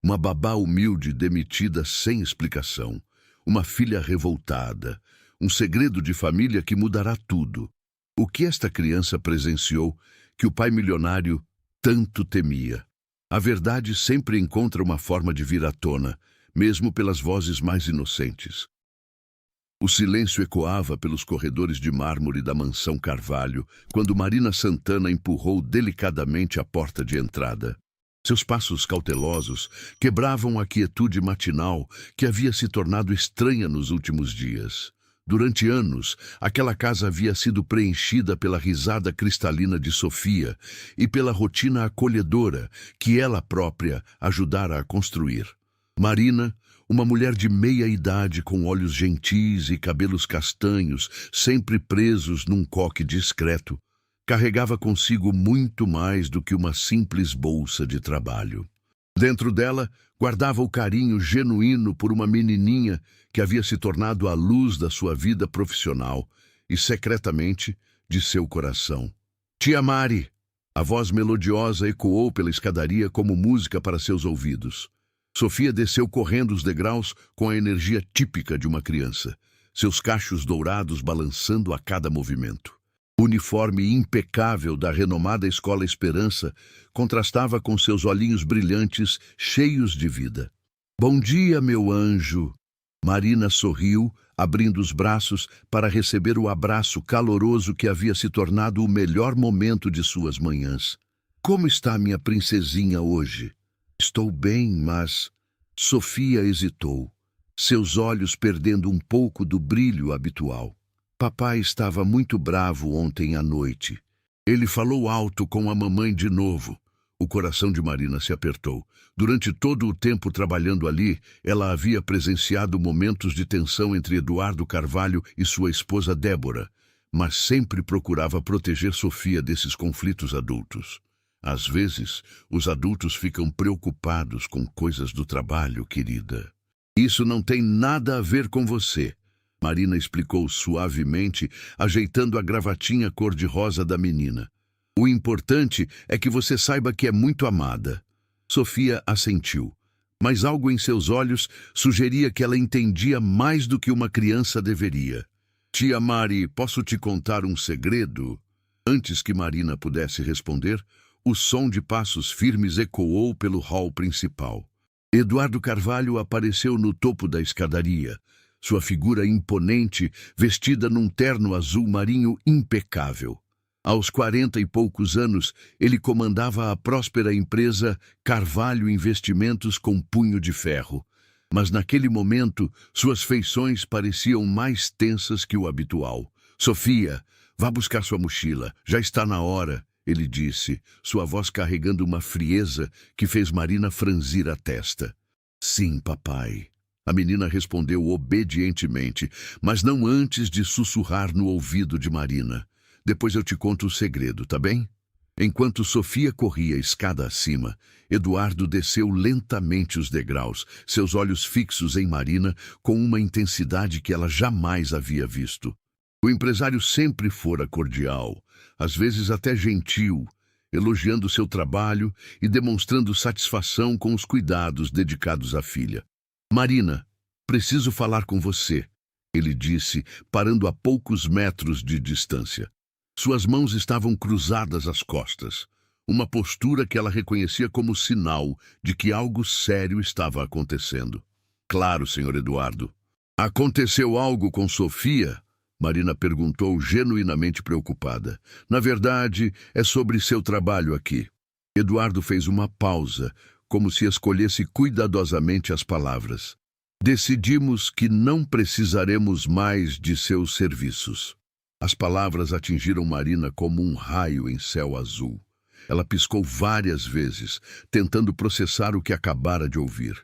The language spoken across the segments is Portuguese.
Uma babá humilde demitida sem explicação. Uma filha revoltada. Um segredo de família que mudará tudo. O que esta criança presenciou que o pai milionário tanto temia? A verdade sempre encontra uma forma de vir à tona, mesmo pelas vozes mais inocentes. O silêncio ecoava pelos corredores de mármore da mansão Carvalho, quando Marina Santana empurrou delicadamente a porta de entrada. Seus passos cautelosos quebravam a quietude matinal que havia se tornado estranha nos últimos dias. Durante anos, aquela casa havia sido preenchida pela risada cristalina de Sofia e pela rotina acolhedora que ela própria ajudara a construir. Marina, uma mulher de meia-idade com olhos gentis e cabelos castanhos, sempre presos num coque discreto, carregava consigo muito mais do que uma simples bolsa de trabalho. Dentro dela, guardava o carinho genuíno por uma menininha que havia se tornado a luz da sua vida profissional e, secretamente, de seu coração. Tia Mari! A voz melodiosa ecoou pela escadaria como música para seus ouvidos. Sofia desceu correndo os degraus com a energia típica de uma criança, seus cachos dourados balançando a cada movimento. O uniforme impecável da renomada Escola Esperança contrastava com seus olhinhos brilhantes, cheios de vida. Bom dia, meu anjo! Marina sorriu, abrindo os braços para receber o abraço caloroso que havia se tornado o melhor momento de suas manhãs. Como está minha princesinha hoje? Estou bem, mas... Sofia hesitou, seus olhos perdendo um pouco do brilho habitual. Papai estava muito bravo ontem à noite. Ele falou alto com a mamãe de novo. O coração de Marina se apertou. Durante todo o tempo trabalhando ali, ela havia presenciado momentos de tensão entre Eduardo Carvalho e sua esposa Débora, mas sempre procurava proteger Sofia desses conflitos adultos. Às vezes, os adultos ficam preocupados com coisas do trabalho, querida. Isso não tem nada a ver com você, Marina explicou suavemente, ajeitando a gravatinha cor-de-rosa da menina. O importante é que você saiba que é muito amada. Sofia assentiu, mas algo em seus olhos sugeria que ela entendia mais do que uma criança deveria. Tia Mari, posso te contar um segredo? Antes que Marina pudesse responder, o som de passos firmes ecoou pelo hall principal. Eduardo Carvalho apareceu no topo da escadaria, sua figura imponente, vestida num terno azul marinho impecável. Aos 40 e poucos anos, ele comandava a próspera empresa Carvalho Investimentos com punho de ferro. Mas naquele momento, suas feições pareciam mais tensas que o habitual. Sofia, vá buscar sua mochila, já está na hora, ele disse, sua voz carregando uma frieza que fez Marina franzir a testa. Sim, papai. A menina respondeu obedientemente, mas não antes de sussurrar no ouvido de Marina. Depois eu te conto o segredo, tá bem? Enquanto Sofia corria escada acima, Eduardo desceu lentamente os degraus, seus olhos fixos em Marina com uma intensidade que ela jamais havia visto. O empresário sempre fora cordial, às vezes até gentil, elogiando seu trabalho e demonstrando satisfação com os cuidados dedicados à filha. Marina, preciso falar com você, ele disse, parando a poucos metros de distância. Suas mãos estavam cruzadas às costas, uma postura que ela reconhecia como sinal de que algo sério estava acontecendo. Claro, senhor Eduardo. Aconteceu algo com Sofia? Marina perguntou, genuinamente preocupada. Na verdade, é sobre seu trabalho aqui. Eduardo fez uma pausa, como se escolhesse cuidadosamente as palavras. Decidimos que não precisaremos mais de seus serviços. As palavras atingiram Marina como um raio em céu azul. Ela piscou várias vezes, tentando processar o que acabara de ouvir.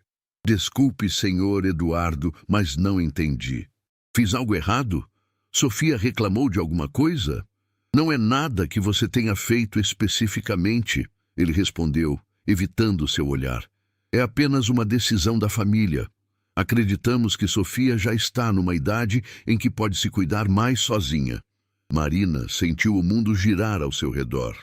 Desculpe, senhor Eduardo, mas não entendi. Fiz algo errado? Sofia reclamou de alguma coisa? Não é nada que você tenha feito especificamente, ele respondeu, evitando seu olhar. É apenas uma decisão da família. Acreditamos que Sofia já está numa idade em que pode se cuidar mais sozinha. Marina sentiu o mundo girar ao seu redor.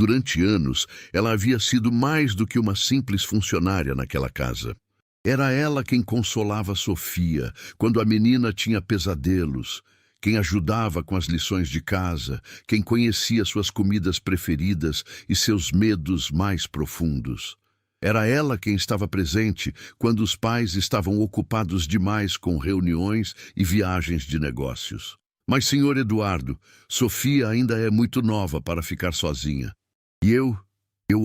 Durante anos, ela havia sido mais do que uma simples funcionária naquela casa. Era ela quem consolava Sofia quando a menina tinha pesadelos, quem ajudava com as lições de casa, quem conhecia suas comidas preferidas e seus medos mais profundos. Era ela quem estava presente quando os pais estavam ocupados demais com reuniões e viagens de negócios. Mas, senhor Eduardo, Sofia ainda é muito nova para ficar sozinha. E eu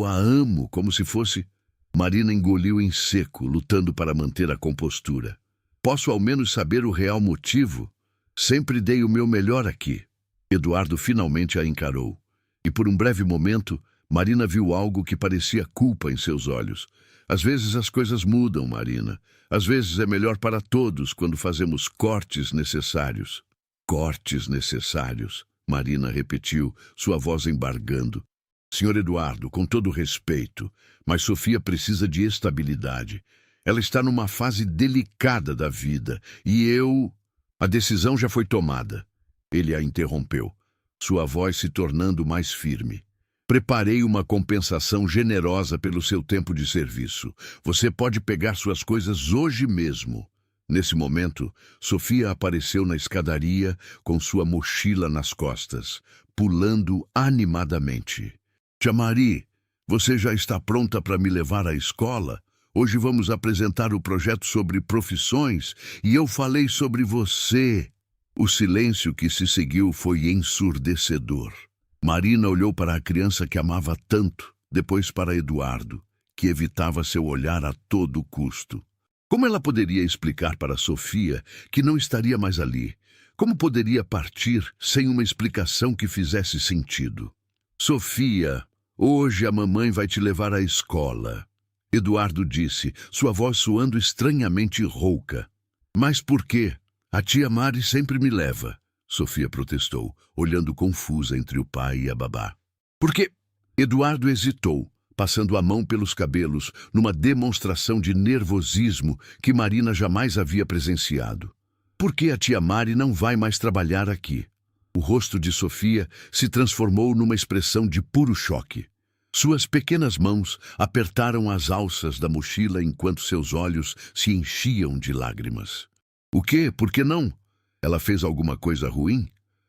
a amo como se fosse... Marina engoliu em seco, lutando para manter a compostura. Posso ao menos saber o real motivo? Sempre dei o meu melhor aqui. Eduardo finalmente a encarou. E por um breve momento, Marina viu algo que parecia culpa em seus olhos. Às vezes as coisas mudam, Marina. Às vezes é melhor para todos quando fazemos cortes necessários. Cortes necessários, Marina repetiu, sua voz embargando. Senhor Eduardo, com todo respeito, mas Sofia precisa de estabilidade. Ela está numa fase delicada da vida e eu... A decisão já foi tomada. Ele a interrompeu, sua voz se tornando mais firme. Preparei uma compensação generosa pelo seu tempo de serviço. Você pode pegar suas coisas hoje mesmo. Nesse momento, Sofia apareceu na escadaria com sua mochila nas costas, pulando animadamente. Tia Mari, você já está pronta para me levar à escola? Hoje vamos apresentar o projeto sobre profissões e eu falei sobre você. O silêncio que se seguiu foi ensurdecedor. Marina olhou para a criança que amava tanto, depois para Eduardo, que evitava seu olhar a todo custo. Como ela poderia explicar para Sofia que não estaria mais ali? Como poderia partir sem uma explicação que fizesse sentido? Sofia, hoje a mamãe vai te levar à escola. Eduardo disse, sua voz soando estranhamente rouca. Mas por quê? A tia Mari sempre me leva, Sofia protestou, olhando confusa entre o pai e a babá. Por quê? Eduardo hesitou, passando a mão pelos cabelos, numa demonstração de nervosismo que Marina jamais havia presenciado. Por que a tia Mari não vai mais trabalhar aqui? O rosto de Sofia se transformou numa expressão de puro choque. Suas pequenas mãos apertaram as alças da mochila enquanto seus olhos se enchiam de lágrimas. O quê? Por que não? Ela fez alguma coisa ruim?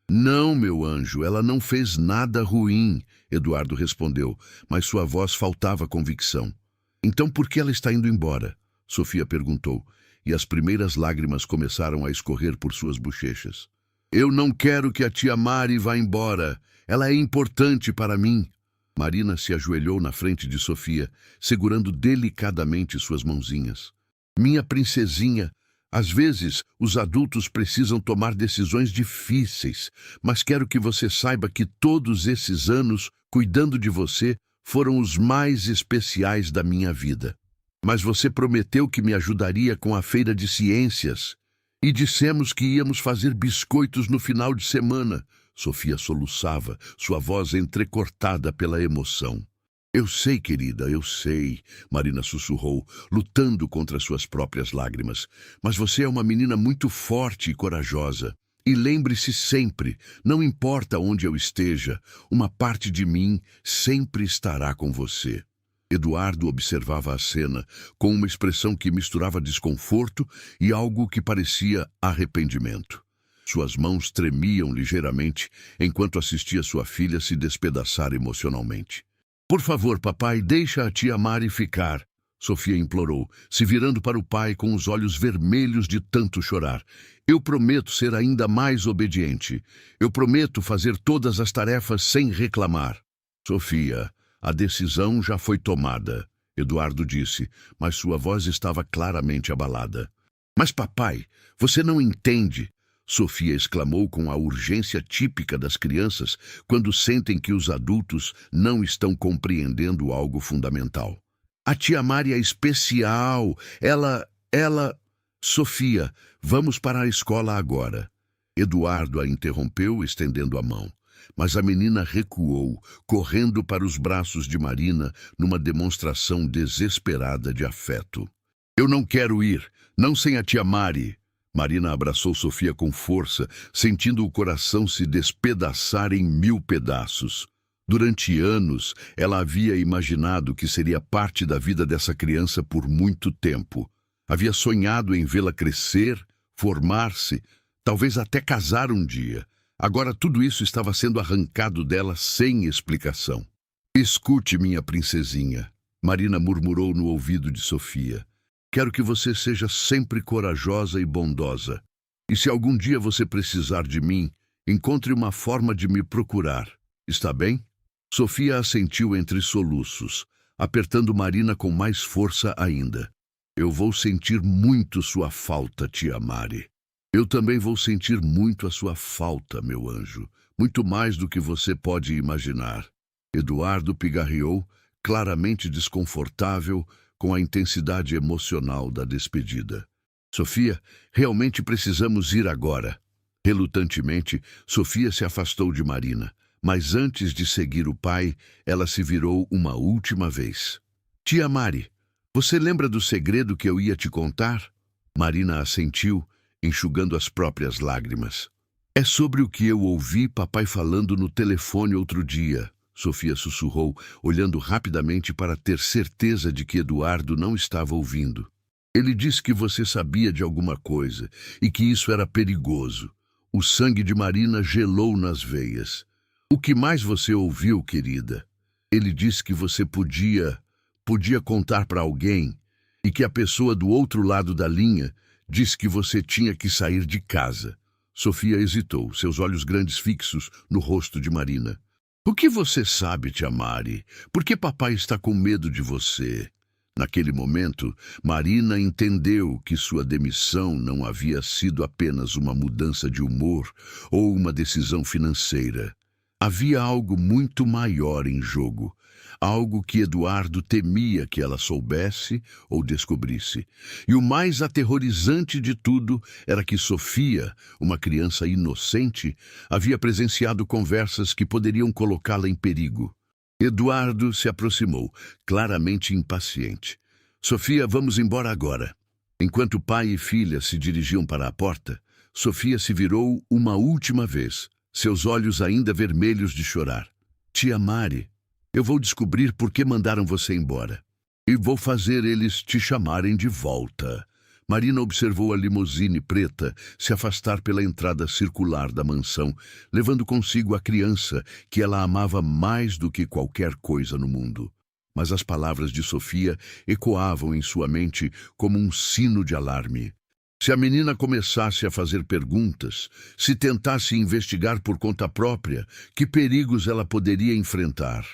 Não, meu anjo, ela não fez nada ruim, Eduardo respondeu, mas sua voz faltava convicção. Então por que ela está indo embora? Sofia perguntou, e as primeiras lágrimas começaram a escorrer por suas bochechas. Eu não quero que a tia Mari vá embora. Ela é importante para mim. Marina se ajoelhou na frente de Sofia, segurando delicadamente suas mãozinhas. Minha princesinha, às vezes os adultos precisam tomar decisões difíceis, mas quero que você saiba que todos esses anos cuidando de você foram os mais especiais da minha vida. Mas você prometeu que me ajudaria com a feira de ciências. E dissemos que íamos fazer biscoitos no final de semana. Sofia soluçava, sua voz entrecortada pela emoção. Eu sei, querida, eu sei, Marina sussurrou, lutando contra suas próprias lágrimas. Mas você é uma menina muito forte e corajosa. E lembre-se sempre, não importa onde eu esteja, uma parte de mim sempre estará com você. Eduardo observava a cena com uma expressão que misturava desconforto e algo que parecia arrependimento. Suas mãos tremiam ligeiramente enquanto assistia sua filha se despedaçar emocionalmente. Por favor, papai, deixa a tia Mari ficar, Sofia implorou, se virando para o pai com os olhos vermelhos de tanto chorar. Eu prometo ser ainda mais obediente. Eu prometo fazer todas as tarefas sem reclamar. Sofia, a decisão já foi tomada, Eduardo disse, mas sua voz estava claramente abalada. Mas papai, você não entende, Sofia exclamou com a urgência típica das crianças quando sentem que os adultos não estão compreendendo algo fundamental. A tia Mari é especial, ela... Sofia, vamos para a escola agora. Eduardo a interrompeu, estendendo a mão. Mas a menina recuou, correndo para os braços de Marina numa demonstração desesperada de afeto. Eu não quero ir, não sem a tia Mari. Marina abraçou Sofia com força, sentindo o coração se despedaçar em 1000 pedaços. Durante anos, ela havia imaginado que seria parte da vida dessa criança por muito tempo. Havia sonhado em vê-la crescer, formar-se, talvez até casar um dia. Agora tudo isso estava sendo arrancado dela sem explicação. Escute, minha princesinha, Marina murmurou no ouvido de Sofia. Quero que você seja sempre corajosa e bondosa. E se algum dia você precisar de mim, encontre uma forma de me procurar. Está bem? Sofia assentiu entre soluços, apertando Marina com mais força ainda. Eu vou sentir muito sua falta, tia Mari. Eu também vou sentir muito a sua falta, meu anjo. Muito mais do que você pode imaginar. Eduardo pigarreou, claramente desconfortável com a intensidade emocional da despedida. Sofia, realmente precisamos ir agora. Relutantemente, Sofia se afastou de Marina. Mas antes de seguir o pai, ela se virou uma última vez. Tia Mari, você lembra do segredo que eu ia te contar? Marina assentiu, enxugando as próprias lágrimas. É sobre o que eu ouvi papai falando no telefone outro dia, Sofia sussurrou, olhando rapidamente para ter certeza de que Eduardo não estava ouvindo. Ele disse que você sabia de alguma coisa e que isso era perigoso. O sangue de Marina gelou nas veias. O que mais você ouviu, querida? Ele disse que você podia contar para alguém e que a pessoa do outro lado da linha disse que você tinha que sair de casa. Sofia hesitou, seus olhos grandes fixos no rosto de Marina. O que você sabe, tia Mari? Por que papai está com medo de você? Naquele momento, Marina entendeu que sua demissão não havia sido apenas uma mudança de humor ou uma decisão financeira. Havia algo muito maior em jogo, algo que Eduardo temia que ela soubesse ou descobrisse. E o mais aterrorizante de tudo era que Sofia, uma criança inocente, havia presenciado conversas que poderiam colocá-la em perigo. Eduardo se aproximou, claramente impaciente. Sofia, vamos embora agora. Enquanto pai e filha se dirigiam para a porta, Sofia se virou uma última vez, seus olhos ainda vermelhos de chorar. Tia Mari, eu vou descobrir por que mandaram você embora. E vou fazer eles te chamarem de volta. Marina observou a limusine preta se afastar pela entrada circular da mansão, levando consigo a criança que ela amava mais do que qualquer coisa no mundo. Mas as palavras de Sofia ecoavam em sua mente como um sino de alarme. Se a menina começasse a fazer perguntas, se tentasse investigar por conta própria, que perigos ela poderia enfrentar?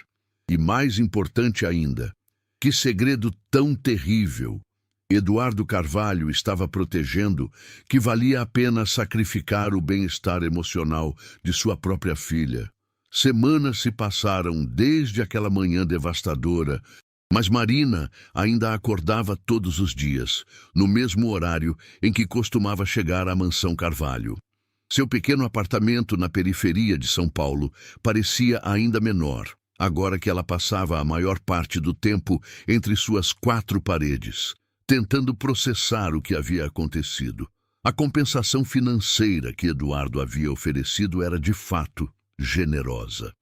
E mais importante ainda, que segredo tão terrível Eduardo Carvalho estava protegendo que valia a pena sacrificar o bem-estar emocional de sua própria filha. Semanas se passaram desde aquela manhã devastadora, mas Marina ainda acordava todos os dias, no mesmo horário em que costumava chegar à mansão Carvalho. Seu pequeno apartamento na periferia de São Paulo parecia ainda menor, agora que ela passava a maior parte do tempo entre suas quatro paredes, tentando processar o que havia acontecido. A compensação financeira que Eduardo havia oferecido era, de fato, generosa.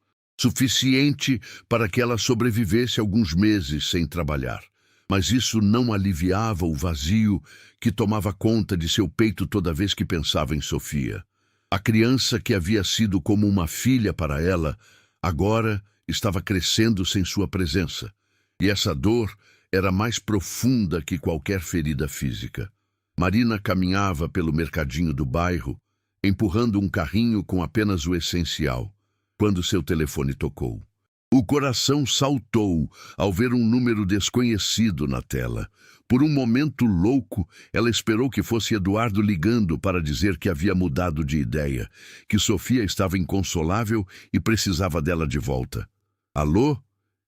Suficiente para que ela sobrevivesse alguns meses sem trabalhar. Mas isso não aliviava o vazio que tomava conta de seu peito toda vez que pensava em Sofia. A criança que havia sido como uma filha para ela, agora estava crescendo sem sua presença. E essa dor era mais profunda que qualquer ferida física. Marina caminhava pelo mercadinho do bairro, empurrando um carrinho com apenas o essencial, quando seu telefone tocou. O coração saltou ao ver um número desconhecido na tela. Por um momento louco, ela esperou que fosse Eduardo ligando para dizer que havia mudado de ideia, que Sofia estava inconsolável e precisava dela de volta. Alô?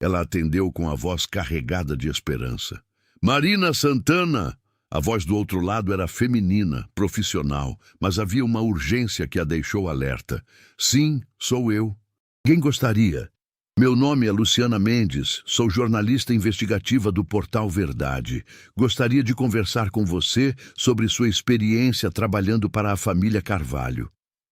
Ela atendeu com a voz carregada de esperança. Marina Santana! A voz do outro lado era feminina, profissional, mas havia uma urgência que a deixou alerta. Sim, sou eu. Quem gostaria? Meu nome é Luciana Mendes, sou jornalista investigativa do Portal Verdade. Gostaria de conversar com você sobre sua experiência trabalhando para a família Carvalho.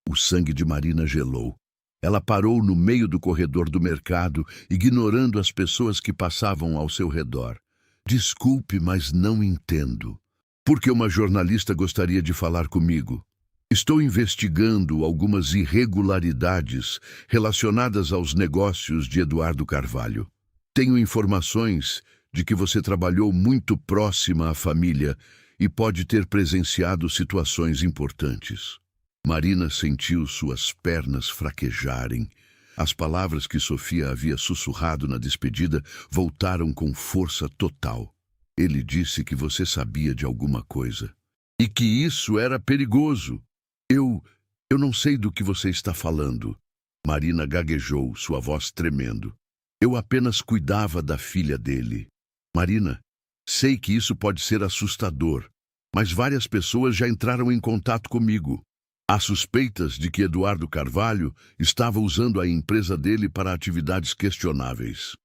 O sangue de Marina gelou. Ela parou no meio do corredor do mercado, ignorando as pessoas que passavam ao seu redor. Desculpe, mas não entendo. Por que uma jornalista gostaria de falar comigo? Estou investigando algumas irregularidades relacionadas aos negócios de Eduardo Carvalho. Tenho informações de que você trabalhou muito próxima à família e pode ter presenciado situações importantes. Marina sentiu suas pernas fraquejarem. As palavras que Sofia havia sussurrado na despedida voltaram com força total. Ele disse que você sabia de alguma coisa e que isso era perigoso. Eu não sei do que você está falando. Marina gaguejou, sua voz tremendo. Eu apenas cuidava da filha dele. Marina, sei que isso pode ser assustador, mas várias pessoas já entraram em contato comigo. Há suspeitas de que Eduardo Carvalho estava usando a empresa dele para atividades questionáveis.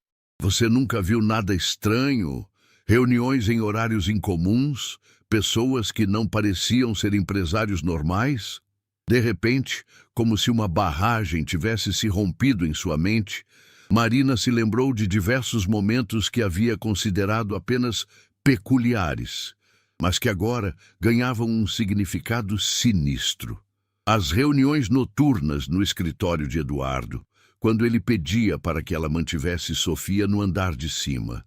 Você nunca viu nada estranho? Reuniões em horários incomuns? Pessoas que não pareciam ser empresários normais? De repente, como se uma barragem tivesse se rompido em sua mente, Marina se lembrou de diversos momentos que havia considerado apenas peculiares, mas que agora ganhavam um significado sinistro. As reuniões noturnas no escritório de Eduardo, quando ele pedia para que ela mantivesse Sofia no andar de cima.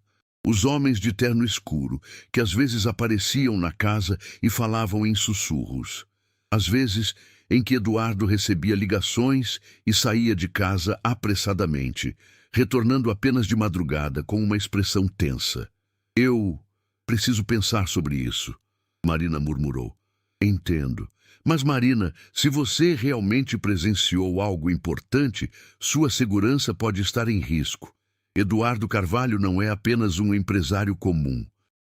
Os homens de terno escuro, que às vezes apareciam na casa e falavam em sussurros. Às vezes, em que Eduardo recebia ligações e saía de casa apressadamente, retornando apenas de madrugada com uma expressão tensa. Eu preciso pensar sobre isso, Marina murmurou. Entendo. Mas, Marina, se você realmente presenciou algo importante, sua segurança pode estar em risco. Eduardo Carvalho não é apenas um empresário comum.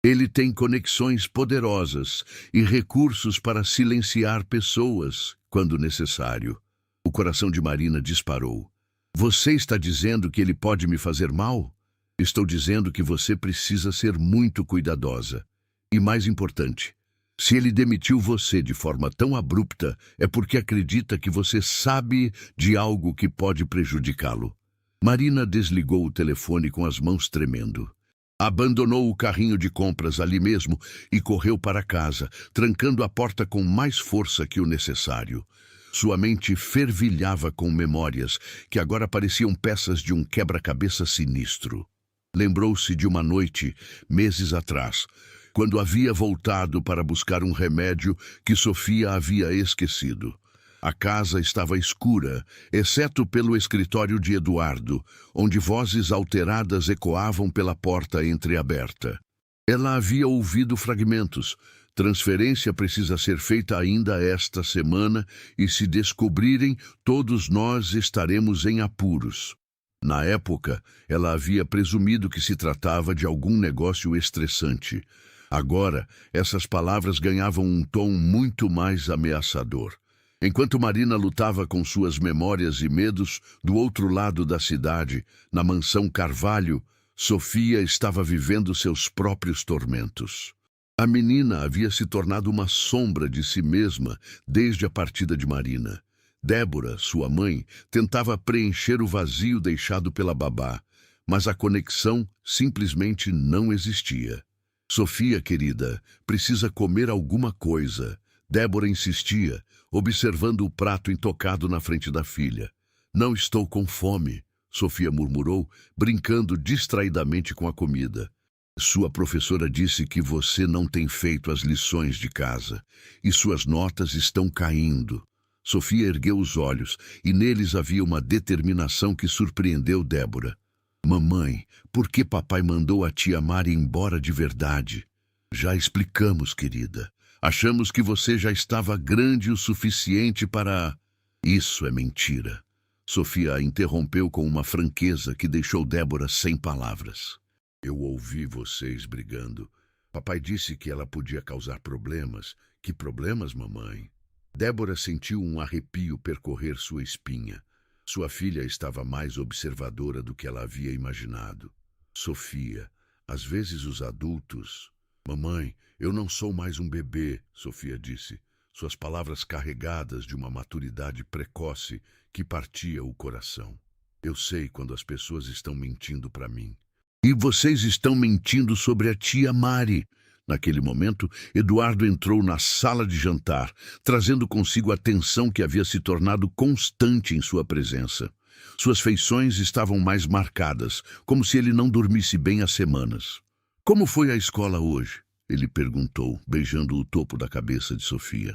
Ele tem conexões poderosas e recursos para silenciar pessoas, quando necessário. O coração de Marina disparou. Você está dizendo que ele pode me fazer mal? Estou dizendo que você precisa ser muito cuidadosa. E mais importante, se ele demitiu você de forma tão abrupta, é porque acredita que você sabe de algo que pode prejudicá-lo. Marina desligou o telefone com as mãos tremendo. Abandonou o carrinho de compras ali mesmo e correu para casa, trancando a porta com mais força que o necessário. Sua mente fervilhava com memórias que agora pareciam peças de um quebra-cabeça sinistro. Lembrou-se de uma noite, meses atrás, quando havia voltado para buscar um remédio que Sofia havia esquecido. A casa estava escura, exceto pelo escritório de Eduardo, onde vozes alteradas ecoavam pela porta entreaberta. Ela havia ouvido fragmentos. Transferência precisa ser feita ainda esta semana e, se descobrirem, todos nós estaremos em apuros. Na época, ela havia presumido que se tratava de algum negócio estressante. Agora, essas palavras ganhavam um tom muito mais ameaçador. Enquanto Marina lutava com suas memórias e medos, do outro lado da cidade, na mansão Carvalho, Sofia estava vivendo seus próprios tormentos. A menina havia se tornado uma sombra de si mesma desde a partida de Marina. Débora, sua mãe, tentava preencher o vazio deixado pela babá, mas a conexão simplesmente não existia. Sofia, querida, precisa comer alguma coisa. Débora insistia, observando o prato intocado na frente da filha. Não estou com fome, Sofia murmurou, brincando distraidamente com a comida. Sua professora disse que você não tem feito as lições de casa e suas notas estão caindo. Sofia ergueu os olhos e neles havia uma determinação que surpreendeu Débora. Mamãe, por que papai mandou a tia Mari embora de verdade? Já explicamos, querida. Achamos que você já estava grande o suficiente para... Isso é mentira. Sofia a interrompeu com uma franqueza que deixou Débora sem palavras. Eu ouvi vocês brigando. Papai disse que ela podia causar problemas. Que problemas, mamãe? Débora sentiu um arrepio percorrer sua espinha. Sua filha estava mais observadora do que ela havia imaginado. Sofia, às vezes os adultos... Mamãe, eu não sou mais um bebê, Sofia disse. suas palavras carregadas de uma maturidade precoce que partia o coração. Eu sei quando as pessoas estão mentindo para mim. E vocês estão mentindo sobre a tia Mari. Naquele momento, Eduardo entrou na sala de jantar, trazendo consigo a tensão que havia se tornado constante em sua presença. Suas feições estavam mais marcadas, como se ele não dormisse bem há semanas. Como foi a escola hoje? Ele perguntou, beijando o topo da cabeça de Sofia.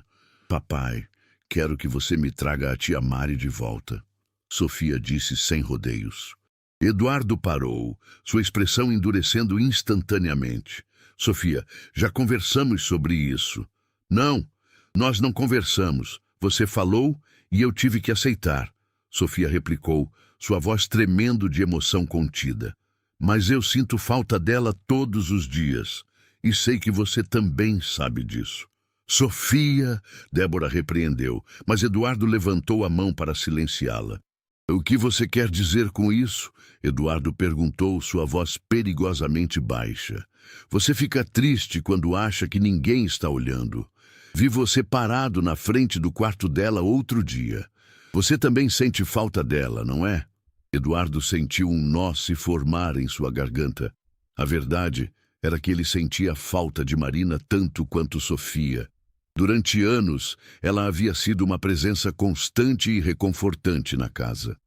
Papai, quero que você me traga a tia Mari de volta. Sofia disse sem rodeios. Eduardo parou, sua expressão endurecendo instantaneamente. Sofia, já conversamos sobre isso. Não, nós não conversamos. Você falou e eu tive que aceitar. Sofia replicou, sua voz tremendo de emoção contida. Mas eu sinto falta dela todos os dias. E sei que você também sabe disso. Sofia, Débora repreendeu, mas Eduardo levantou a mão para silenciá-la. O que você quer dizer com isso? Eduardo perguntou, sua voz perigosamente baixa. Você fica triste quando acha que ninguém está olhando. Vi você parado na frente do quarto dela outro dia. Você também sente falta dela, não é? Eduardo sentiu um nó se formar em sua garganta. A verdade era que ele sentia falta de Marina tanto quanto Sofia. Durante anos, ela havia sido uma presença constante e reconfortante na casa.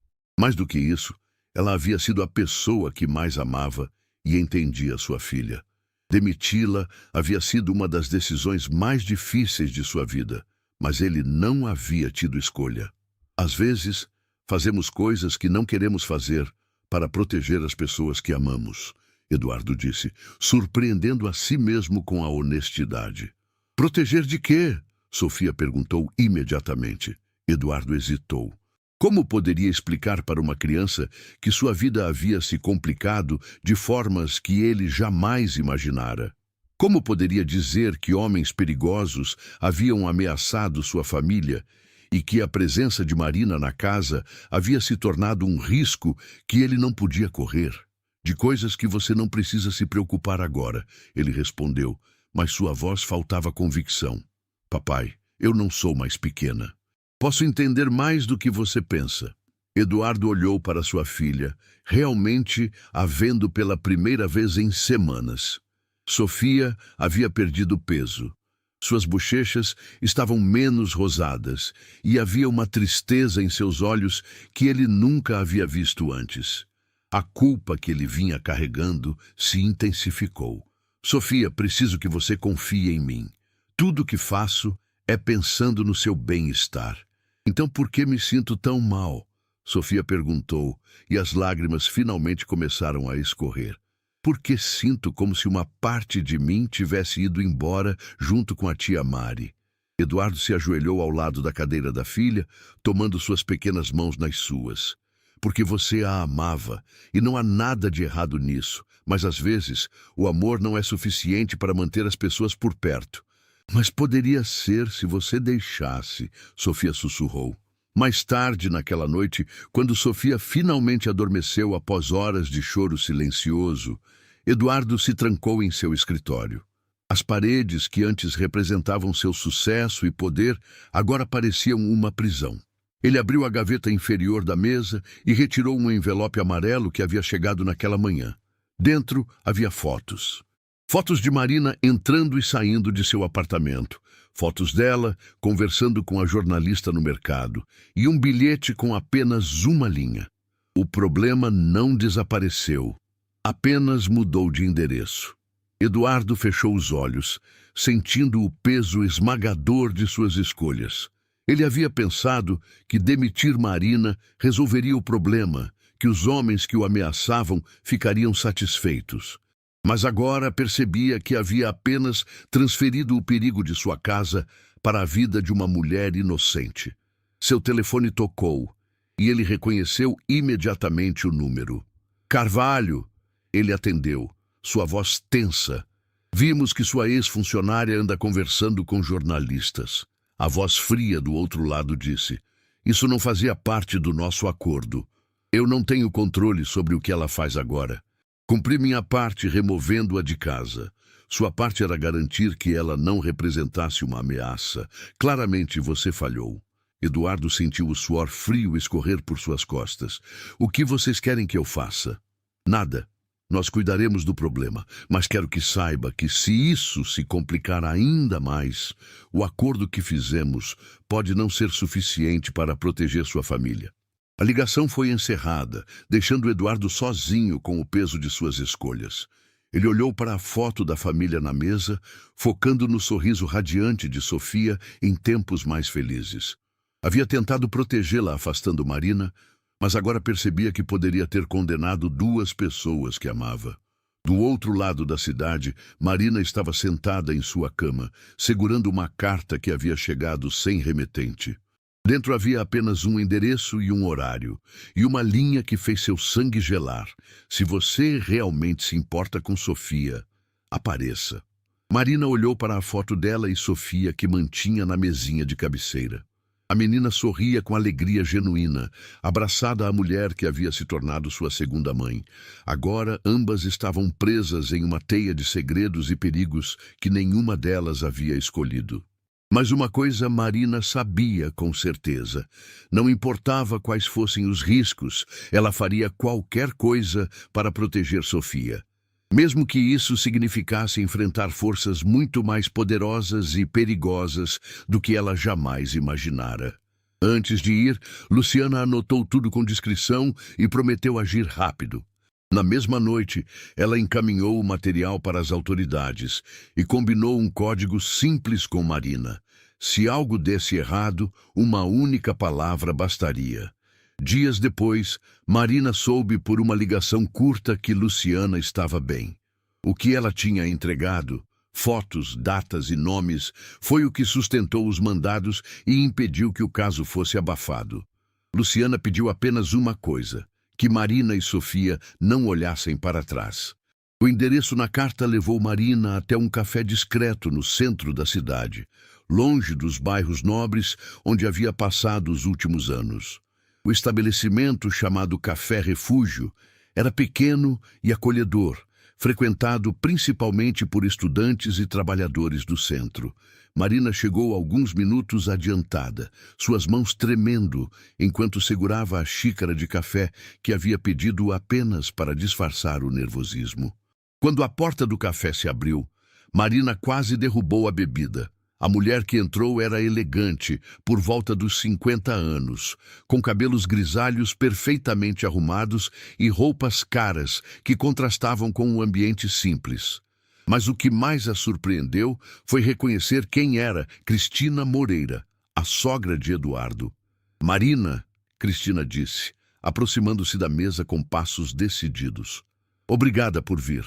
Mais do que isso, ela havia sido a pessoa que mais amava e entendia sua filha. Demiti-la havia sido uma das decisões mais difíceis de sua vida, mas ele não havia tido escolha. Às vezes, fazemos coisas que não queremos fazer para proteger as pessoas que amamos, Eduardo disse, surpreendendo a si mesmo com a honestidade. Proteger de quê? Sofia perguntou imediatamente. Eduardo hesitou. Como poderia explicar para uma criança que sua vida havia se complicado de formas que ele jamais imaginara? Como poderia dizer que homens perigosos haviam ameaçado sua família e que a presença de Marina na casa havia se tornado um risco que ele não podia correr? De coisas que você não precisa se preocupar agora, ele respondeu, mas sua voz faltava convicção. Papai, eu não sou mais pequena. Posso entender mais do que você pensa. Eduardo olhou para sua filha, realmente a vendo pela primeira vez em semanas. Sofia havia perdido peso. Suas bochechas estavam menos rosadas e havia uma tristeza em seus olhos que ele nunca havia visto antes. A culpa que ele vinha carregando se intensificou. Sofia, preciso que você confie em mim. Tudo o que faço é pensando no seu bem-estar. Então por que me sinto tão mal? Sofia perguntou, e as lágrimas finalmente começaram a escorrer. Porque sinto como se uma parte de mim tivesse ido embora junto com a tia Mari. Eduardo se ajoelhou ao lado da cadeira da filha, tomando suas pequenas mãos nas suas. Porque você a amava, e não há nada de errado nisso, mas às vezes o amor não é suficiente para manter as pessoas por perto. Mas poderia ser se você deixasse, Sofia sussurrou. Mais tarde naquela noite, quando Sofia finalmente adormeceu após horas de choro silencioso, Eduardo se trancou em seu escritório. As paredes que antes representavam seu sucesso e poder agora pareciam uma prisão. Ele abriu a gaveta inferior da mesa e retirou um envelope amarelo que havia chegado naquela manhã. Dentro havia fotos. Fotos de Marina entrando e saindo de seu apartamento. Fotos dela conversando com a jornalista no mercado. E um bilhete com apenas uma linha. O problema não desapareceu. Apenas mudou de endereço. Eduardo fechou os olhos, sentindo o peso esmagador de suas escolhas. Ele havia pensado que demitir Marina resolveria o problema, que os homens que o ameaçavam ficariam satisfeitos. Mas agora percebia que havia apenas transferido o perigo de sua casa para a vida de uma mulher inocente. Seu telefone tocou e ele reconheceu imediatamente o número. Carvalho! Ele atendeu, sua voz tensa. Vimos que sua ex-funcionária anda conversando com jornalistas. A voz fria do outro lado disse, isso não fazia parte do nosso acordo. Eu não tenho controle sobre o que ela faz agora. Cumpri minha parte removendo-a de casa. Sua parte era garantir que ela não representasse uma ameaça. Claramente você falhou. Eduardo sentiu o suor frio escorrer por suas costas. O que vocês querem que eu faça? Nada. Nós cuidaremos do problema, mas quero que saiba que se isso se complicar ainda mais, o acordo que fizemos pode não ser suficiente para proteger sua família. A ligação foi encerrada, deixando Eduardo sozinho com o peso de suas escolhas. Ele olhou para a foto da família na mesa, focando no sorriso radiante de Sofia em tempos mais felizes. Havia tentado protegê-la afastando Marina, mas agora percebia que poderia ter condenado duas pessoas que amava. Do outro lado da cidade, Marina estava sentada em sua cama, segurando uma carta que havia chegado sem remetente. Dentro havia apenas um endereço e um horário, e uma linha que fez seu sangue gelar. Se você realmente se importa com Sofia, apareça. Marina olhou para a foto dela e Sofia que mantinha na mesinha de cabeceira. A menina sorria com alegria genuína, abraçada à mulher que havia se tornado sua segunda mãe. Agora, ambas estavam presas em uma teia de segredos e perigos que nenhuma delas havia escolhido. Mas uma coisa Marina sabia com certeza. Não importava quais fossem os riscos, ela faria qualquer coisa para proteger Sofia. Mesmo que isso significasse enfrentar forças muito mais poderosas e perigosas do que ela jamais imaginara. Antes de ir, Luciana anotou tudo com discrição e prometeu agir rápido. Na mesma noite, ela encaminhou o material para as autoridades e combinou um código simples com Marina. Se algo desse errado, uma única palavra bastaria. Dias depois, Marina soube por uma ligação curta que Luciana estava bem. O que ela tinha entregado, fotos, datas e nomes, foi o que sustentou os mandados e impediu que o caso fosse abafado. Luciana pediu apenas uma coisa: que Marina e Sofia não olhassem para trás. O endereço na carta levou Marina até um café discreto no centro da cidade, longe dos bairros nobres onde havia passado os últimos anos. O estabelecimento, chamado Café Refúgio, era pequeno e acolhedor, frequentado principalmente por estudantes e trabalhadores do centro. Marina chegou alguns minutos adiantada, suas mãos tremendo, enquanto segurava a xícara de café que havia pedido apenas para disfarçar o nervosismo. Quando a porta do café se abriu, Marina quase derrubou a bebida. A mulher que entrou era elegante, por volta dos 50 anos, com cabelos grisalhos perfeitamente arrumados e roupas caras que contrastavam com um ambiente simples. Mas o que mais a surpreendeu foi reconhecer quem era Cristina Moreira, a sogra de Eduardo. "Marina", Cristina disse, aproximando-se da mesa com passos decididos. "Obrigada por vir."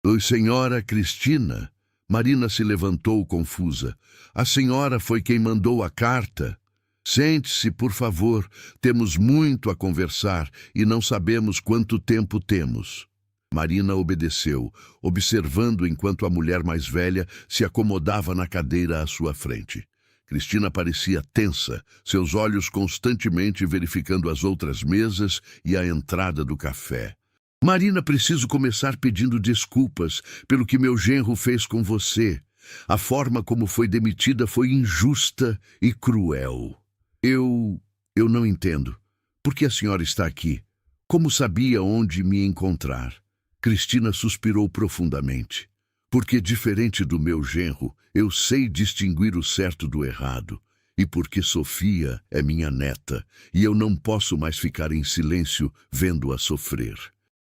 "Oi, senhora Cristina." Marina se levantou confusa. "A senhora foi quem mandou a carta?" "Sente-se, por favor. Temos muito a conversar e não sabemos quanto tempo temos." Marina obedeceu, observando enquanto a mulher mais velha se acomodava na cadeira à sua frente. Cristina parecia tensa, seus olhos constantemente verificando as outras mesas e a entrada do café. "Marina, preciso começar pedindo desculpas pelo que meu genro fez com você. A forma como foi demitida foi injusta e cruel. Eu não entendo. Por que a senhora está aqui? Como sabia onde me encontrar?" Cristina suspirou profundamente. "Porque, diferente do meu genro, eu sei distinguir o certo do errado. E porque Sofia é minha neta, e eu não posso mais ficar em silêncio vendo-a sofrer."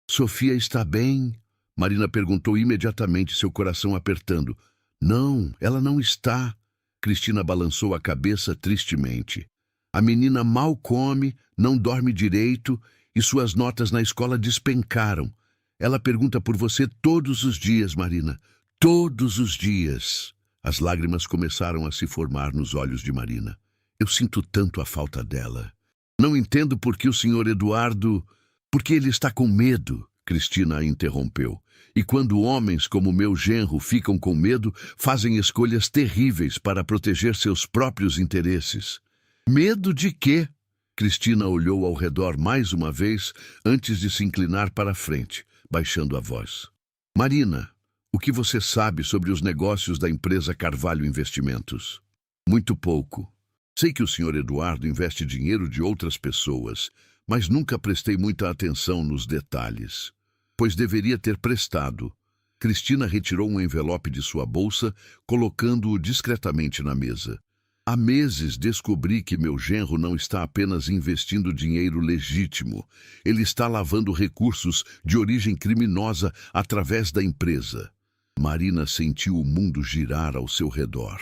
"Sofia está bem?" Marina perguntou imediatamente, seu coração apertando. "Não, ela não está." Cristina balançou a cabeça tristemente. "A menina mal come, não dorme direito e suas notas na escola despencaram. Ela pergunta por você todos os dias, Marina. Todos os dias." As lágrimas começaram a se formar nos olhos de Marina. "Eu sinto tanto a falta dela. Não entendo por que o senhor Eduardo... Porque ele está com medo." Cristina a interrompeu. "E quando homens como meu genro ficam com medo, fazem escolhas terríveis para proteger seus próprios interesses." "Medo de quê?" Cristina olhou ao redor mais uma vez, antes de se inclinar para a frente, baixando a voz. "Marina, O que você sabe sobre os negócios da empresa Carvalho Investimentos? Muito pouco. Sei que o senhor Eduardo investe dinheiro de outras pessoas, mas nunca prestei muita atenção nos detalhes. Pois deveria ter prestado. Cristina retirou um envelope de sua bolsa, colocando-o discretamente na mesa. Há meses descobri que meu genro não está apenas investindo dinheiro legítimo, ele está lavando recursos de origem criminosa através da empresa. Marina sentiu o mundo girar ao seu redor.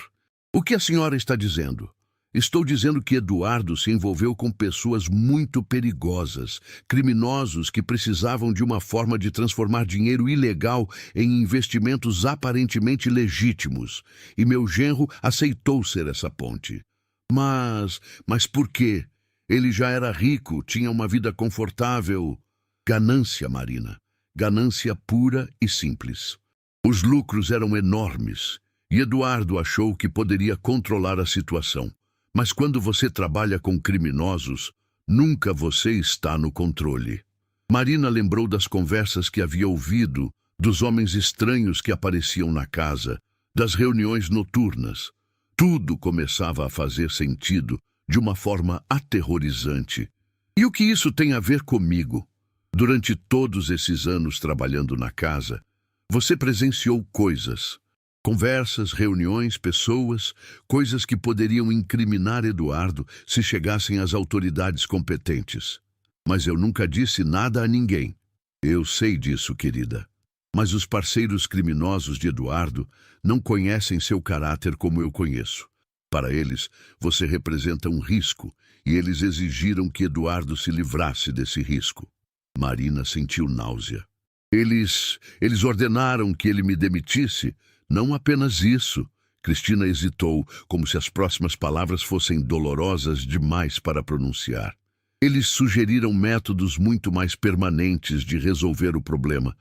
O que a senhora está dizendo? Estou dizendo que Eduardo se envolveu com pessoas muito perigosas, criminosos que precisavam de uma forma de transformar dinheiro ilegal em investimentos aparentemente legítimos, e meu genro aceitou ser essa ponte. Mas por quê? Ele já era rico, tinha uma vida confortável. Ganância, Marina. Ganância pura e simples. Os lucros eram enormes, e Eduardo achou que poderia controlar a situação. Mas quando você trabalha com criminosos, nunca você está no controle. Marina lembrou das conversas que havia ouvido, dos homens estranhos que apareciam na casa, das reuniões noturnas. Tudo começava a fazer sentido de uma forma aterrorizante. E o que isso tem a ver comigo? Durante todos esses anos trabalhando na casa, você presenciou coisas. Conversas, reuniões, pessoas, coisas que poderiam incriminar Eduardo se chegassem às autoridades competentes. Mas eu nunca disse nada a ninguém. Eu sei disso, querida. Mas os parceiros criminosos de Eduardo não conhecem seu caráter como eu conheço. Para eles, você representa um risco, e eles exigiram que Eduardo se livrasse desse risco. Marina sentiu náusea. Eles ordenaram que ele me demitisse. Não apenas isso. Cristina hesitou, como se as próximas palavras fossem dolorosas demais para pronunciar. Eles sugeriram métodos muito mais permanentes de resolver o problema.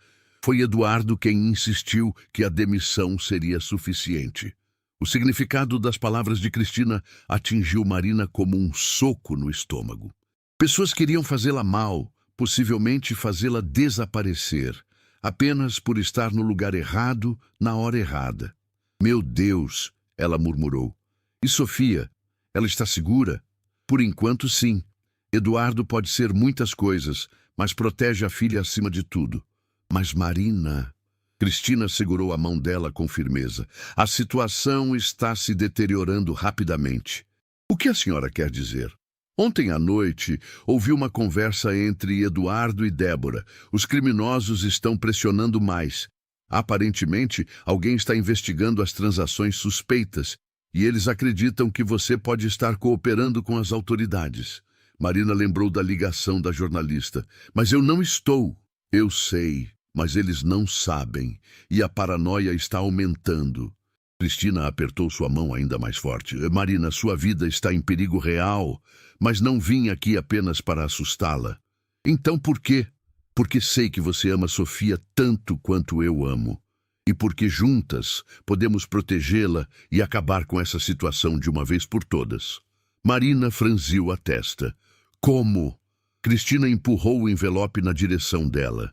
Foi Eduardo quem insistiu que a demissão seria suficiente. O significado das palavras de Cristina atingiu Marina como um soco no estômago. Pessoas queriam fazê-la mal, possivelmente fazê-la desaparecer, apenas por estar no lugar errado, na hora errada. Meu Deus, ela murmurou. E Sofia? Ela está segura? Por enquanto, sim. Eduardo pode ser muitas coisas, mas protege a filha acima de tudo. Mas Marina... Cristina segurou a mão dela com firmeza. A situação está se deteriorando rapidamente. O que a senhora quer dizer? Ontem à noite, ouvi uma conversa entre Eduardo e Débora. Os criminosos estão pressionando mais. Aparentemente, alguém está investigando as transações suspeitas, e eles acreditam que você pode estar cooperando com as autoridades. Marina lembrou da ligação da jornalista. Mas eu não estou. Eu sei, mas eles não sabem, e a paranoia está aumentando. Cristina apertou sua mão ainda mais forte. Marina, sua vida está em perigo real, mas não vim aqui apenas para assustá-la. Então por quê? Porque sei que você ama Sofia tanto quanto eu amo. E porque juntas podemos protegê-la e acabar com essa situação de uma vez por todas. Marina franziu a testa. Como? Cristina empurrou o envelope na direção dela.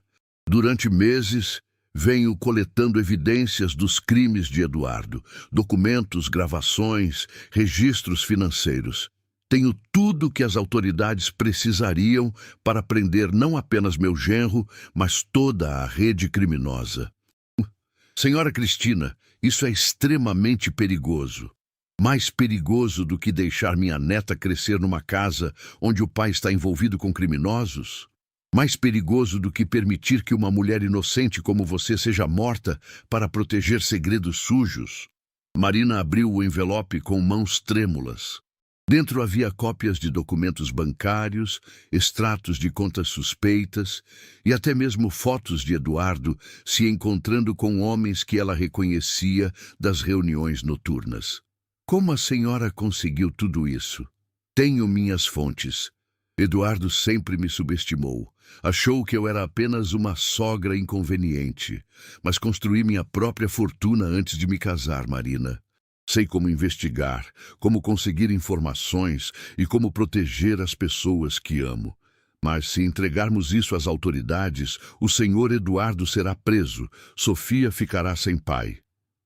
Durante meses, venho coletando evidências dos crimes de Eduardo, documentos, gravações, registros financeiros. Tenho tudo que as autoridades precisariam para prender não apenas meu genro, mas toda a rede criminosa. Senhora Cristina, isso é extremamente perigoso. Mais perigoso do que deixar minha neta crescer numa casa onde o pai está envolvido com criminosos? Mais perigoso do que permitir que uma mulher inocente como você seja morta para proteger segredos sujos? Marina abriu o envelope com mãos trêmulas. Dentro havia cópias de documentos bancários, extratos de contas suspeitas e até mesmo fotos de Eduardo se encontrando com homens que ela reconhecia das reuniões noturnas. Como a senhora conseguiu tudo isso? Tenho minhas fontes. Eduardo sempre me subestimou. Achou que eu era apenas uma sogra inconveniente. Mas construí minha própria fortuna antes de me casar, Marina. Sei como investigar, como conseguir informações e como proteger as pessoas que amo. Mas se entregarmos isso às autoridades, o senhor Eduardo será preso. Sofia ficará sem pai.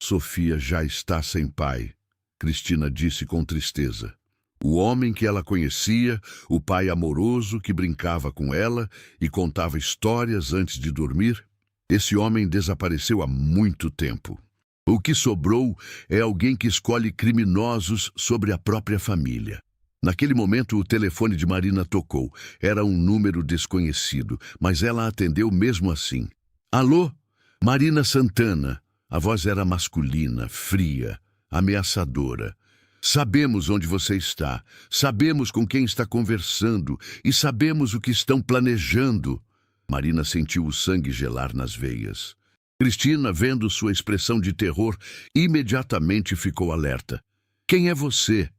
Sofia já está sem pai, Cristina disse com tristeza. O homem que ela conhecia, o pai amoroso que brincava com ela e contava histórias antes de dormir, esse homem desapareceu há muito tempo. O que sobrou é alguém que escolhe criminosos sobre a própria família. Naquele momento, o telefone de Marina tocou. Era um número desconhecido, mas ela atendeu mesmo assim. Alô? Marina Santana. A voz era masculina, fria, ameaçadora. Sabemos onde você está, sabemos com quem está conversando e sabemos o que estão planejando. Marina sentiu o sangue gelar nas veias. Cristina, vendo sua expressão de terror, imediatamente ficou alerta. Quem é você?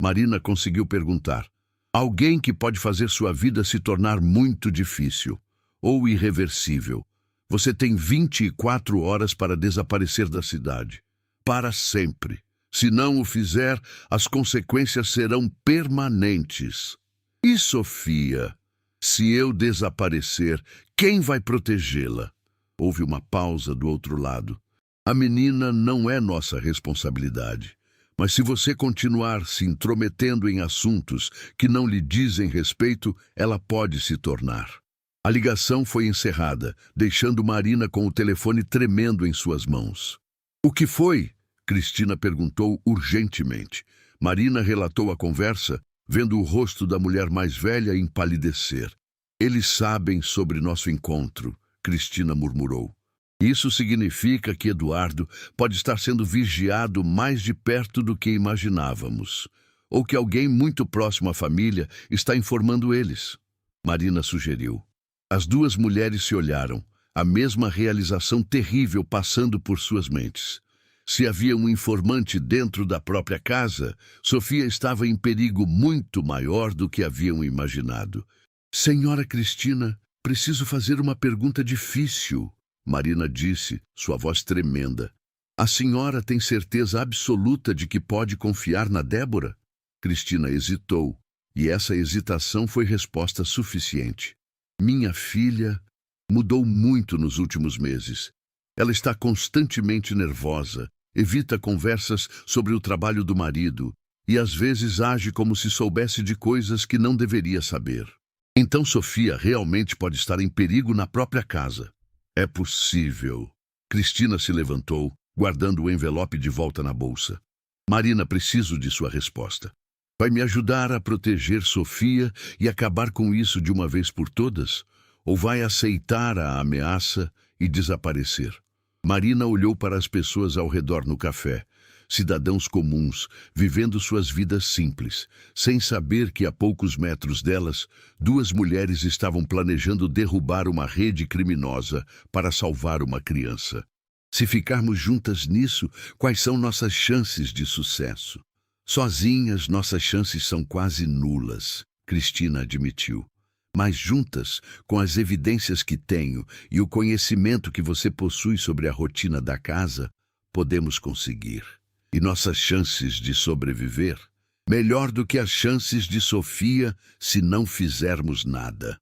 Marina conseguiu perguntar. Alguém que pode fazer sua vida se tornar muito difícil ou irreversível. Você tem 24 horas para desaparecer da cidade. Para sempre. Se não o fizer, as consequências serão permanentes. E Sofia? Se eu desaparecer, quem vai protegê-la? Houve uma pausa do outro lado. A menina não é nossa responsabilidade. Mas se você continuar se intrometendo em assuntos que não lhe dizem respeito, ela pode se tornar. A ligação foi encerrada, deixando Marina com o telefone tremendo em suas mãos. O que foi? Cristina perguntou urgentemente. Marina relatou a conversa, vendo o rosto da mulher mais velha empalidecer. Eles sabem sobre nosso encontro, Cristina murmurou. Isso significa que Eduardo pode estar sendo vigiado mais de perto do que imaginávamos, ou que alguém muito próximo à família está informando eles. Marina sugeriu. As duas mulheres se olharam, a mesma realização terrível passando por suas mentes. Se havia um informante dentro da própria casa, Sofia estava em perigo muito maior do que haviam imaginado. Senhora Cristina, preciso fazer uma pergunta difícil, Marina disse, sua voz tremenda. A senhora tem certeza absoluta de que pode confiar na Débora? Cristina hesitou, e essa hesitação foi resposta suficiente. Minha filha mudou muito nos últimos meses. Ela está constantemente nervosa, evita conversas sobre o trabalho do marido e às vezes age como se soubesse de coisas que não deveria saber. Então Sofia realmente pode estar em perigo na própria casa. É possível. Cristina se levantou, guardando o envelope de volta na bolsa. Marina, preciso de sua resposta. Vai me ajudar a proteger Sofia e acabar com isso de uma vez por todas? Ou vai aceitar a ameaça e desaparecer? Marina olhou para as pessoas ao redor no café. Cidadãos comuns, vivendo suas vidas simples, sem saber que a poucos metros delas, duas mulheres estavam planejando derrubar uma rede criminosa para salvar uma criança. Se ficarmos juntas nisso, quais são nossas chances de sucesso? Sozinhas, nossas chances são quase nulas, Cristina admitiu. Mas juntas, com as evidências que tenho e o conhecimento que você possui sobre a rotina da casa, podemos conseguir. E nossas chances de sobreviver? Melhor do que as chances de Sofia se não fizermos nada.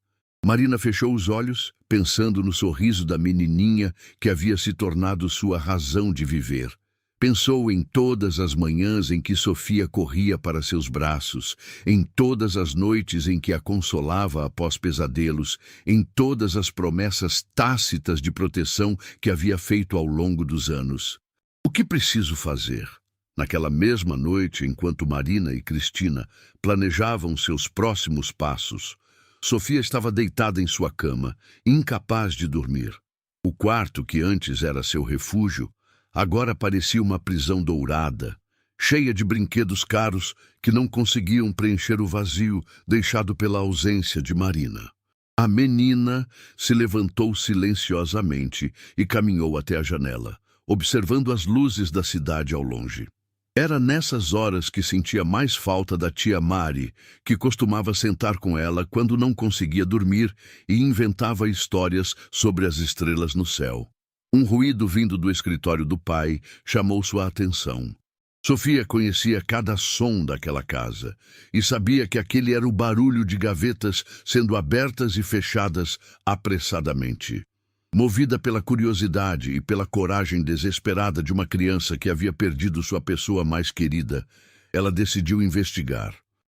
Marina fechou os olhos, pensando no sorriso da menininha que havia se tornado sua razão de viver. Pensou em todas as manhãs em que Sofia corria para seus braços, em todas as noites em que a consolava após pesadelos, em todas as promessas tácitas de proteção que havia feito ao longo dos anos. O que preciso fazer? Naquela mesma noite, enquanto Marina e Cristina planejavam seus próximos passos, Sofia estava deitada em sua cama, incapaz de dormir. O quarto, que antes era seu refúgio, agora parecia uma prisão dourada, cheia de brinquedos caros que não conseguiam preencher o vazio deixado pela ausência de Marina. A menina se levantou silenciosamente e caminhou até a janela, observando as luzes da cidade ao longe. Era nessas horas que sentia mais falta da tia Mari, que costumava sentar com ela quando não conseguia dormir e inventava histórias sobre as estrelas no céu. Um ruído vindo do escritório do pai chamou sua atenção. Sofia conhecia cada som daquela casa e sabia que aquele era o barulho de gavetas sendo abertas e fechadas apressadamente. Movida pela curiosidade e pela coragem desesperada de uma criança que havia perdido sua pessoa mais querida, ela decidiu investigar.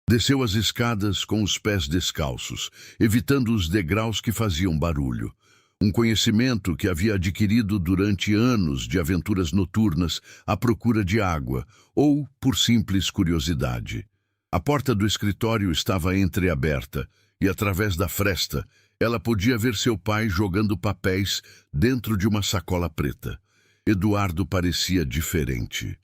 Desceu as escadas com os pés descalços, evitando os degraus que faziam barulho. Um conhecimento que havia adquirido durante anos de aventuras noturnas à procura de água ou por simples curiosidade. A porta do escritório estava entreaberta e, através da fresta, ela podia ver seu pai jogando papéis dentro de uma sacola preta. Eduardo parecia diferente.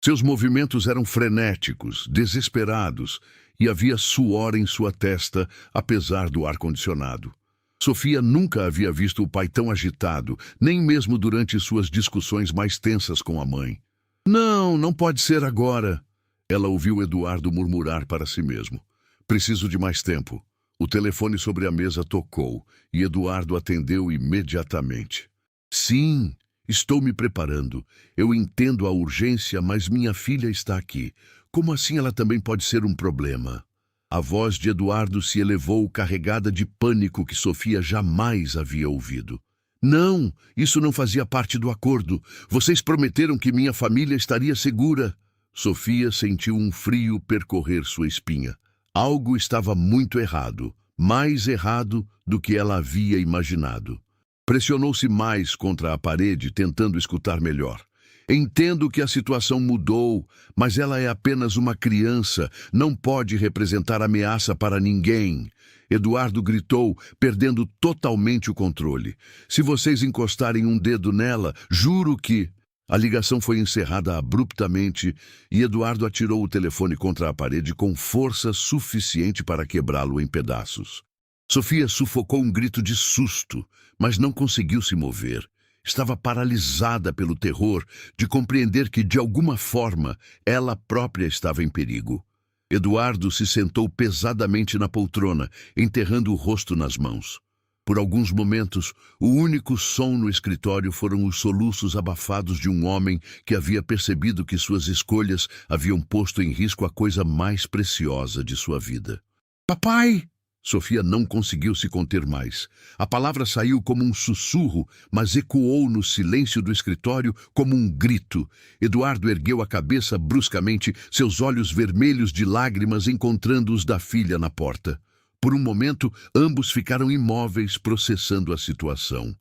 Seus movimentos eram frenéticos, desesperados, e havia suor em sua testa, apesar do ar-condicionado. Sofia nunca havia visto o pai tão agitado, nem mesmo durante suas discussões mais tensas com a mãe. Não, não pode ser agora. Ela ouviu Eduardo murmurar para si mesmo. Preciso de mais tempo. O telefone sobre a mesa tocou e Eduardo atendeu imediatamente. Sim, estou me preparando. Eu entendo a urgência, mas minha filha está aqui. Como assim ela também pode ser um problema? A voz de Eduardo se elevou carregada de pânico que Sofia jamais havia ouvido. Não, isso não fazia parte do acordo. Vocês prometeram que minha família estaria segura. Sofia sentiu um frio percorrer sua espinha. Algo estava muito errado, mais errado do que ela havia imaginado. Pressionou-se mais contra a parede, tentando escutar melhor. Entendo que a situação mudou, mas ela é apenas uma criança, não pode representar ameaça para ninguém. Eduardo gritou, perdendo totalmente o controle. Se vocês encostarem um dedo nela, juro que... A ligação foi encerrada abruptamente e Eduardo atirou o telefone contra a parede com força suficiente para quebrá-lo em pedaços. Sofia sufocou um grito de susto, mas não conseguiu se mover. Estava paralisada pelo terror de compreender que, de alguma forma, ela própria estava em perigo. Eduardo se sentou pesadamente na poltrona, enterrando o rosto nas mãos. Por alguns momentos, o único som no escritório foram os soluços abafados de um homem que havia percebido que suas escolhas haviam posto em risco a coisa mais preciosa de sua vida. Papai! Sofia não conseguiu se conter mais. A palavra saiu como um sussurro, mas ecoou no silêncio do escritório como um grito. Eduardo ergueu a cabeça bruscamente, seus olhos vermelhos de lágrimas encontrando os da filha na porta. Por um momento, ambos ficaram imóveis, processando a situação.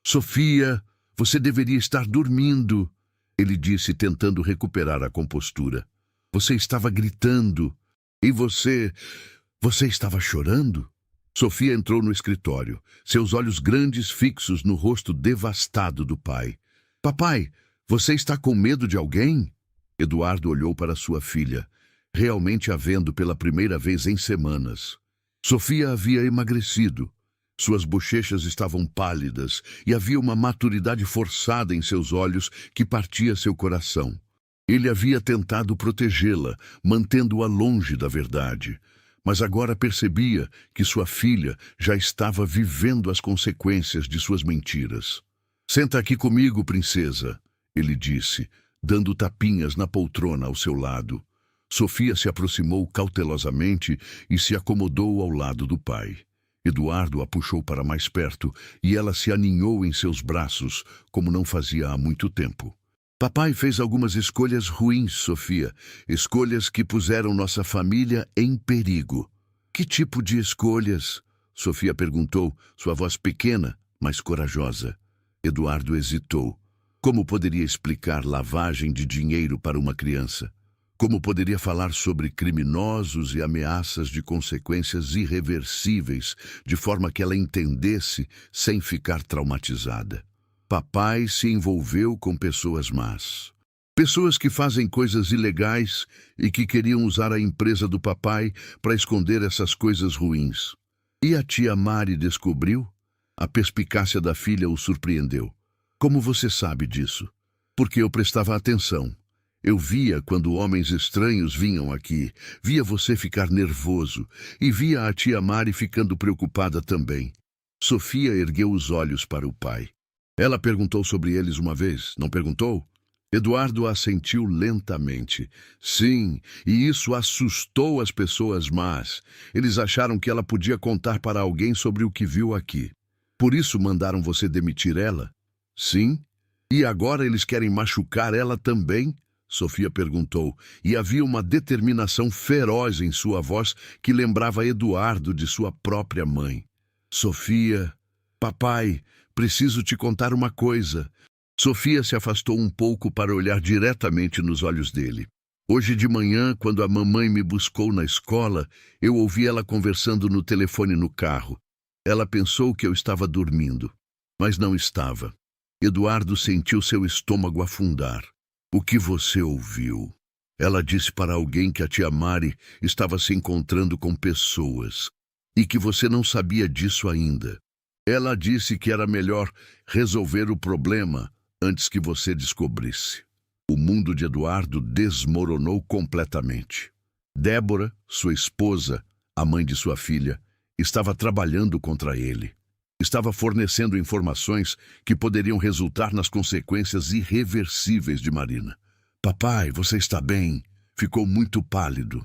Sofia, você deveria estar dormindo, ele disse, tentando recuperar a compostura. Você estava gritando. E você estava chorando? Sofia entrou no escritório, seus olhos grandes fixos no rosto devastado do pai. Papai, você está com medo de alguém? Eduardo olhou para sua filha, realmente a vendo pela primeira vez em semanas. Sofia havia emagrecido. Suas bochechas estavam pálidas e havia uma maturidade forçada em seus olhos que partia seu coração. Ele havia tentado protegê-la, mantendo-a longe da verdade. Mas agora percebia que sua filha já estava vivendo as consequências de suas mentiras. Senta aqui comigo, princesa, ele disse, dando tapinhas na poltrona ao seu lado. Sofia se aproximou cautelosamente e se acomodou ao lado do pai. Eduardo a puxou para mais perto e ela se aninhou em seus braços, como não fazia há muito tempo. Papai fez algumas escolhas ruins, Sofia. Escolhas que puseram nossa família em perigo. Que tipo de escolhas? Sofia perguntou, sua voz pequena, mas corajosa. Eduardo hesitou. Como poderia explicar lavagem de dinheiro para uma criança? Como poderia falar sobre criminosos e ameaças de consequências irreversíveis, de forma que ela entendesse sem ficar traumatizada? Papai se envolveu com pessoas más. Pessoas que fazem coisas ilegais e que queriam usar a empresa do papai para esconder essas coisas ruins. E a tia Mari descobriu? A perspicácia da filha o surpreendeu. Como você sabe disso? Porque eu prestava atenção. Eu via quando homens estranhos vinham aqui, via você ficar nervoso e via a tia Mari ficando preocupada também. Sofia ergueu os olhos para o pai. Ela perguntou sobre eles uma vez, não perguntou? Eduardo assentiu lentamente. Sim, e isso assustou as pessoas más. Eles acharam que ela podia contar para alguém sobre o que viu aqui. Por isso mandaram você demitir ela? Sim. E agora eles querem machucar ela também? Sofia perguntou, e havia uma determinação feroz em sua voz que lembrava Eduardo de sua própria mãe. Sofia, papai, preciso te contar uma coisa. Sofia se afastou um pouco para olhar diretamente nos olhos dele. Hoje de manhã, quando a mamãe me buscou na escola, eu ouvi ela conversando no telefone no carro. Ela pensou que eu estava dormindo, mas não estava. Eduardo sentiu seu estômago afundar. O que você ouviu? Ela disse para alguém que a tia Mari estava se encontrando com pessoas e que você não sabia disso ainda. Ela disse que era melhor resolver o problema antes que você descobrisse. O mundo de Eduardo desmoronou completamente. Débora, sua esposa, a mãe de sua filha, estava trabalhando contra ele. Estava fornecendo informações que poderiam resultar nas consequências irreversíveis de Marina. Papai, você está bem? Ficou muito pálido.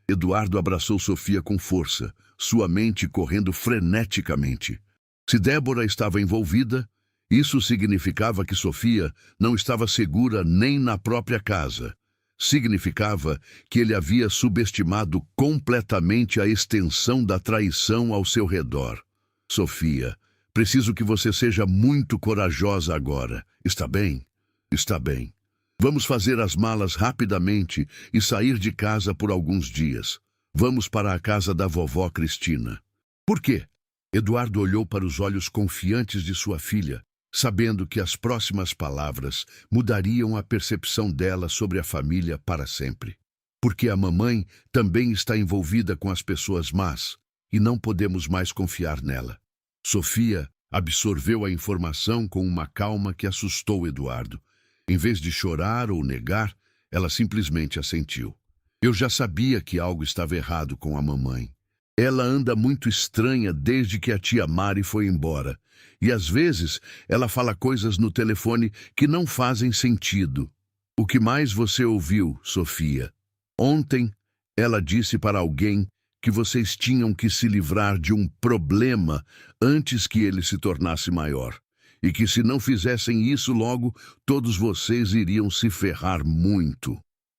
Eduardo abraçou Sofia com força, sua mente correndo freneticamente. Se Débora estava envolvida, isso significava que Sofia não estava segura nem na própria casa. Significava que ele havia subestimado completamente a extensão da traição ao seu redor. Sofia, preciso que você seja muito corajosa agora. Está bem? Está bem. Vamos fazer as malas rapidamente e sair de casa por alguns dias. Vamos para a casa da vovó Cristina. Por quê? Eduardo olhou para os olhos confiantes de sua filha, sabendo que as próximas palavras mudariam a percepção dela sobre a família para sempre. Porque a mamãe também está envolvida com as pessoas más e não podemos mais confiar nela. Sofia absorveu a informação com uma calma que assustou Eduardo. Em vez de chorar ou negar, ela simplesmente assentiu. Eu já sabia que algo estava errado com a mamãe. Ela anda muito estranha desde que a tia Mari foi embora. E às vezes ela fala coisas no telefone que não fazem sentido. O que mais você ouviu, Sofia? Ontem ela disse para alguém que vocês tinham que se livrar de um problema antes que ele se tornasse maior. E que se não fizessem isso logo, todos vocês iriam se ferrar muito.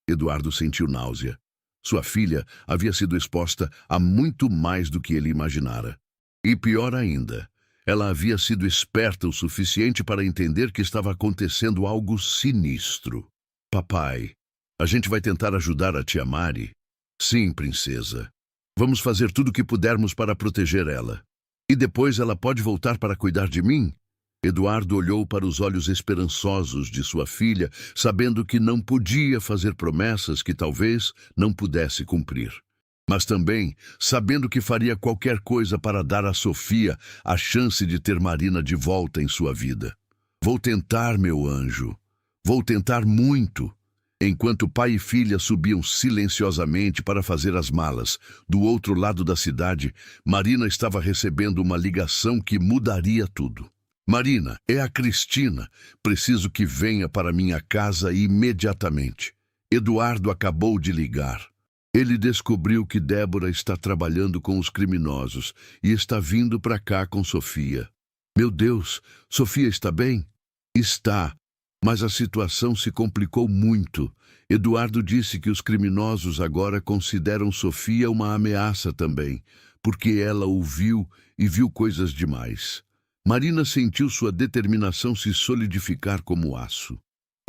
Eduardo sentiu náusea. Sua filha havia sido exposta a muito mais do que ele imaginara. E pior ainda, ela havia sido esperta o suficiente para entender que estava acontecendo algo sinistro. Papai, a gente vai tentar ajudar a tia Mari? Sim, princesa. Vamos fazer tudo o que pudermos para proteger ela. E depois ela pode voltar para cuidar de mim? Eduardo olhou para os olhos esperançosos de sua filha, sabendo que não podia fazer promessas que talvez não pudesse cumprir. Mas também sabendo que faria qualquer coisa para dar a Sofia a chance de ter Marina de volta em sua vida. Vou tentar, meu anjo. Vou tentar muito. Enquanto pai e filha subiam silenciosamente para fazer as malas, do outro lado da cidade, Marina estava recebendo uma ligação que mudaria tudo. Marina, é a Cristina. Preciso que venha para minha casa imediatamente. Eduardo acabou de ligar. Ele descobriu que Débora está trabalhando com os criminosos e está vindo para cá com Sofia. Meu Deus, Sofia está bem? Está, mas a situação se complicou muito. Eduardo disse que os criminosos agora consideram Sofia uma ameaça também, porque ela o viu e viu coisas demais. Marina sentiu sua determinação se solidificar como aço.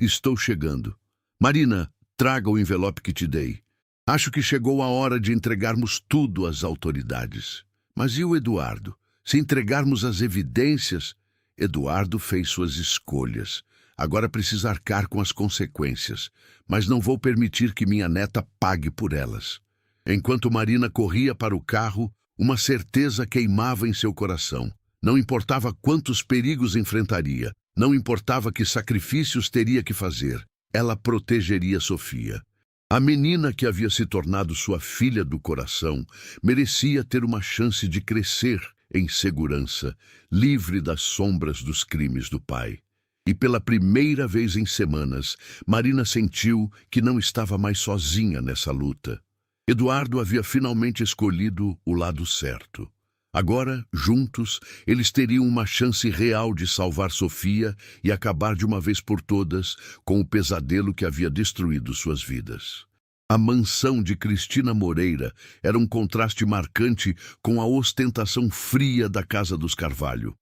Estou chegando. Marina, traga o envelope que te dei. Acho que chegou a hora de entregarmos tudo às autoridades. Mas e o Eduardo? Se entregarmos as evidências... Eduardo fez suas escolhas. Agora precisa arcar com as consequências. Mas não vou permitir que minha neta pague por elas. Enquanto Marina corria para o carro, uma certeza queimava em seu coração. Não importava quantos perigos enfrentaria, não importava que sacrifícios teria que fazer, ela protegeria Sofia. A menina que havia se tornado sua filha do coração merecia ter uma chance de crescer em segurança, livre das sombras dos crimes do pai. E pela primeira vez em semanas, Marina sentiu que não estava mais sozinha nessa luta. Eduardo havia finalmente escolhido o lado certo. Agora, juntos, eles teriam uma chance real de salvar Sofia e acabar de uma vez por todas com o pesadelo que havia destruído suas vidas. A mansão de Cristina Moreira era um contraste marcante com a ostentação fria da casa dos Carvalho.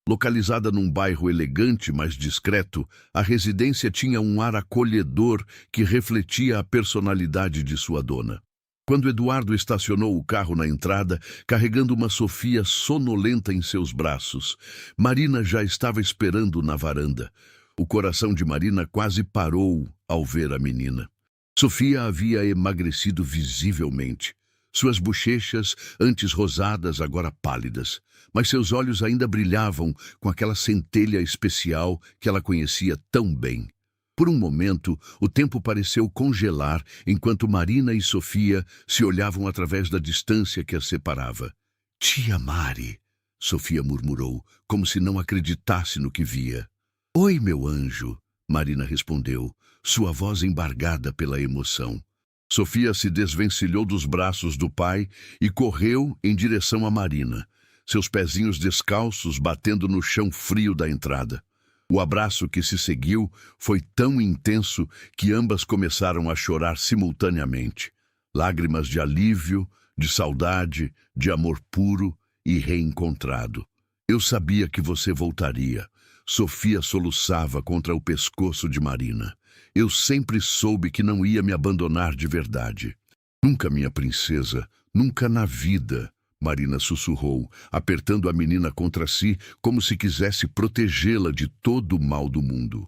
Localizada num bairro elegante, mas discreto, a residência tinha um ar acolhedor que refletia a personalidade de sua dona. Quando Eduardo estacionou o carro na entrada, carregando uma Sofia sonolenta em seus braços, Marina já estava esperando na varanda. O coração de Marina quase parou ao ver a menina. Sofia havia emagrecido visivelmente. Suas bochechas, antes rosadas, agora pálidas, mas seus olhos ainda brilhavam com aquela centelha especial que ela conhecia tão bem. Por um momento, o tempo pareceu congelar enquanto Marina e Sofia se olhavam através da distância que as separava. "Tia Mari", Sofia murmurou, como se não acreditasse no que via. "Oi, meu anjo", Marina respondeu, sua voz embargada pela emoção. Sofia se desvencilhou dos braços do pai e correu em direção a Marina, seus pezinhos descalços batendo no chão frio da entrada. O abraço que se seguiu foi tão intenso que ambas começaram a chorar simultaneamente. Lágrimas de alívio, de saudade, de amor puro e reencontrado. "Eu sabia que você voltaria", Sofia soluçava contra o pescoço de Marina. "Eu sempre soube que não ia me abandonar de verdade." "Nunca, minha princesa, nunca na vida", Marina sussurrou, apertando a menina contra si como se quisesse protegê-la de todo o mal do mundo.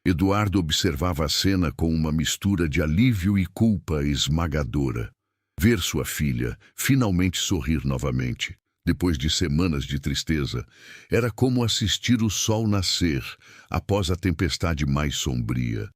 Eduardo observava a cena com uma mistura de alívio e culpa esmagadora. Ver sua filha finalmente sorrir novamente, depois de semanas de tristeza, era como assistir o sol nascer após a tempestade mais sombria.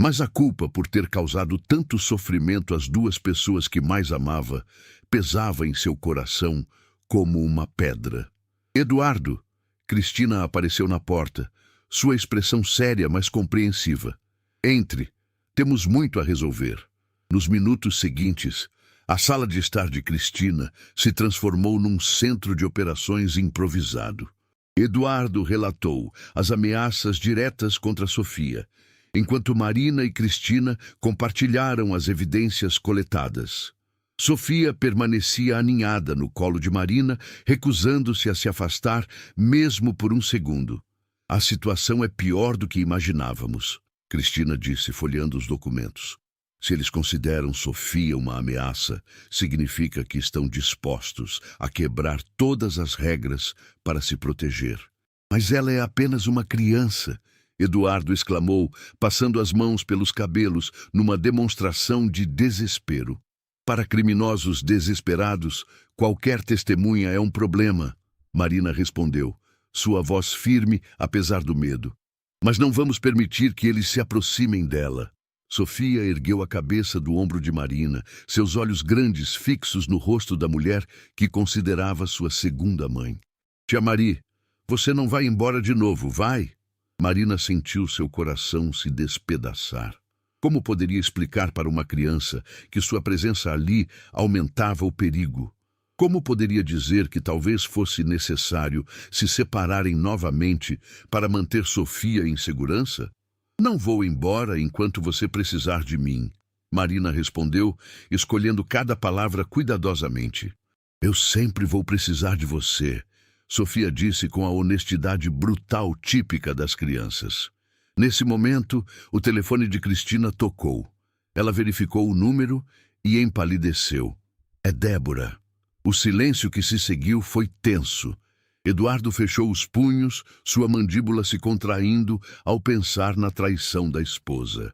Mas a culpa por ter causado tanto sofrimento às duas pessoas que mais amava pesava em seu coração como uma pedra. "Eduardo", Cristina apareceu na porta, sua expressão séria, mas compreensiva. "Entre, temos muito a resolver." Nos minutos seguintes, a sala de estar de Cristina se transformou num centro de operações improvisado. Eduardo relatou as ameaças diretas contra Sofia, enquanto Marina e Cristina compartilharam as evidências coletadas. Sofia permanecia aninhada no colo de Marina, recusando-se a se afastar mesmo por um segundo. "A situação é pior do que imaginávamos", Cristina disse, folheando os documentos. "Se eles consideram Sofia uma ameaça, significa que estão dispostos a quebrar todas as regras para se proteger." "Mas ela é apenas uma criança", Eduardo exclamou, passando as mãos pelos cabelos numa demonstração de desespero. "Para criminosos desesperados, qualquer testemunha é um problema", Marina respondeu, sua voz firme apesar do medo. "Mas não vamos permitir que eles se aproximem dela." Sofia ergueu a cabeça do ombro de Marina, seus olhos grandes fixos no rosto da mulher que considerava sua segunda mãe. "Tia Mari, você não vai embora de novo, vai?" Marina sentiu seu coração se despedaçar. Como poderia explicar para uma criança que sua presença ali aumentava o perigo? Como poderia dizer que talvez fosse necessário se separarem novamente para manter Sofia em segurança? "Não vou embora enquanto você precisar de mim", Marina respondeu, escolhendo cada palavra cuidadosamente. "Eu sempre vou precisar de você", Sofia disse com a honestidade brutal típica das crianças. Nesse momento, o telefone de Cristina tocou. Ela verificou o número e empalideceu. "É Débora." O silêncio que se seguiu foi tenso. Eduardo fechou os punhos, sua mandíbula se contraindo ao pensar na traição da esposa.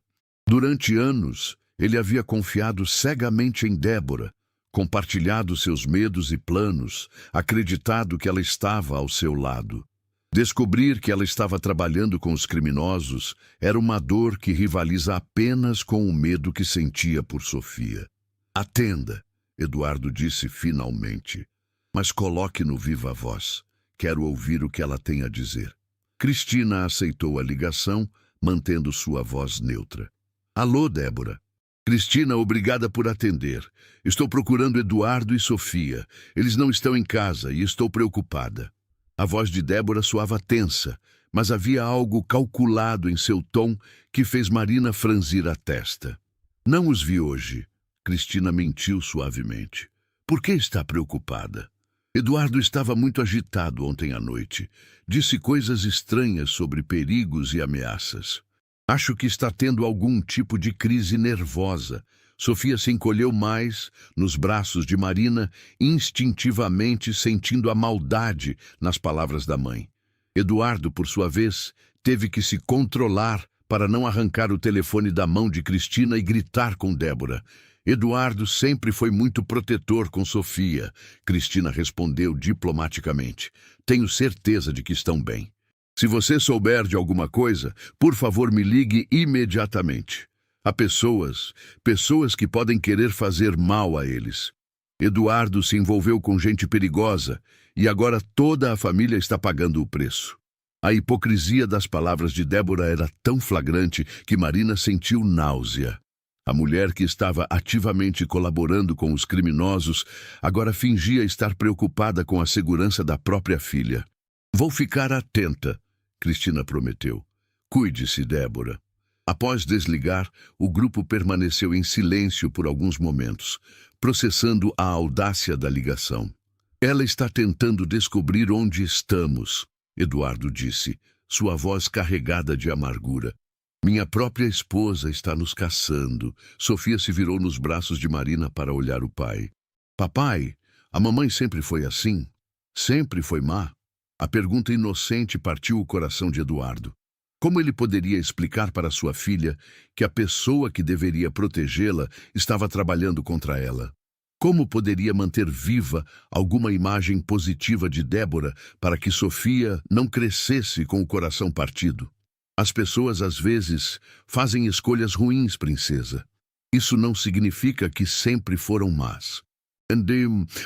Durante anos, ele havia confiado cegamente em Débora, compartilhado seus medos e planos, acreditado que ela estava ao seu lado. Descobrir que ela estava trabalhando com os criminosos era uma dor que rivaliza apenas com o medo que sentia por Sofia. "Atenda", Eduardo disse finalmente, "mas coloque no viva voz. Quero ouvir o que ela tem a dizer." Cristina aceitou a ligação, mantendo sua voz neutra. Alô, Débora. Cristina, obrigada por atender. Estou procurando Eduardo e Sofia. Eles não estão em casa e estou preocupada. A voz de Débora soava tensa, mas havia algo calculado em seu tom que fez Marina franzir a testa. Não os vi hoje. Cristina mentiu suavemente. Por que está preocupada? Eduardo estava muito agitado ontem à noite. Disse coisas estranhas sobre perigos e ameaças. Acho que está tendo algum tipo de crise nervosa. Sofia se encolheu mais nos braços de Marina, instintivamente sentindo a maldade nas palavras da mãe. Eduardo, por sua vez, teve que se controlar para não arrancar o telefone da mão de Cristina e gritar com Débora. Eduardo sempre foi muito protetor com Sofia. Cristina respondeu diplomaticamente. Tenho certeza de que estão bem. Se você souber de alguma coisa, por favor me ligue imediatamente. Há pessoas que podem querer fazer mal a eles. Eduardo se envolveu com gente perigosa e agora toda a família está pagando o preço. A hipocrisia das palavras de Débora era tão flagrante que Marina sentiu náusea. A mulher que estava ativamente colaborando com os criminosos agora fingia estar preocupada com a segurança da própria filha. Vou ficar atenta, Cristina prometeu. Cuide-se, Débora. Após desligar, o grupo permaneceu em silêncio por alguns momentos, processando a audácia da ligação. Ela está tentando descobrir onde estamos, Eduardo disse, sua voz carregada de amargura. Minha própria esposa está nos caçando. Sofia se virou nos braços de Marina para olhar o pai. Papai, a mamãe sempre foi assim? Sempre foi má? A pergunta inocente partiu o coração de Eduardo. Como ele poderia explicar para sua filha que a pessoa que deveria protegê-la estava trabalhando contra ela? Como poderia manter viva alguma imagem positiva de Débora para que Sofia não crescesse com o coração partido? As pessoas, às vezes, fazem escolhas ruins, princesa. Isso não significa que sempre foram más.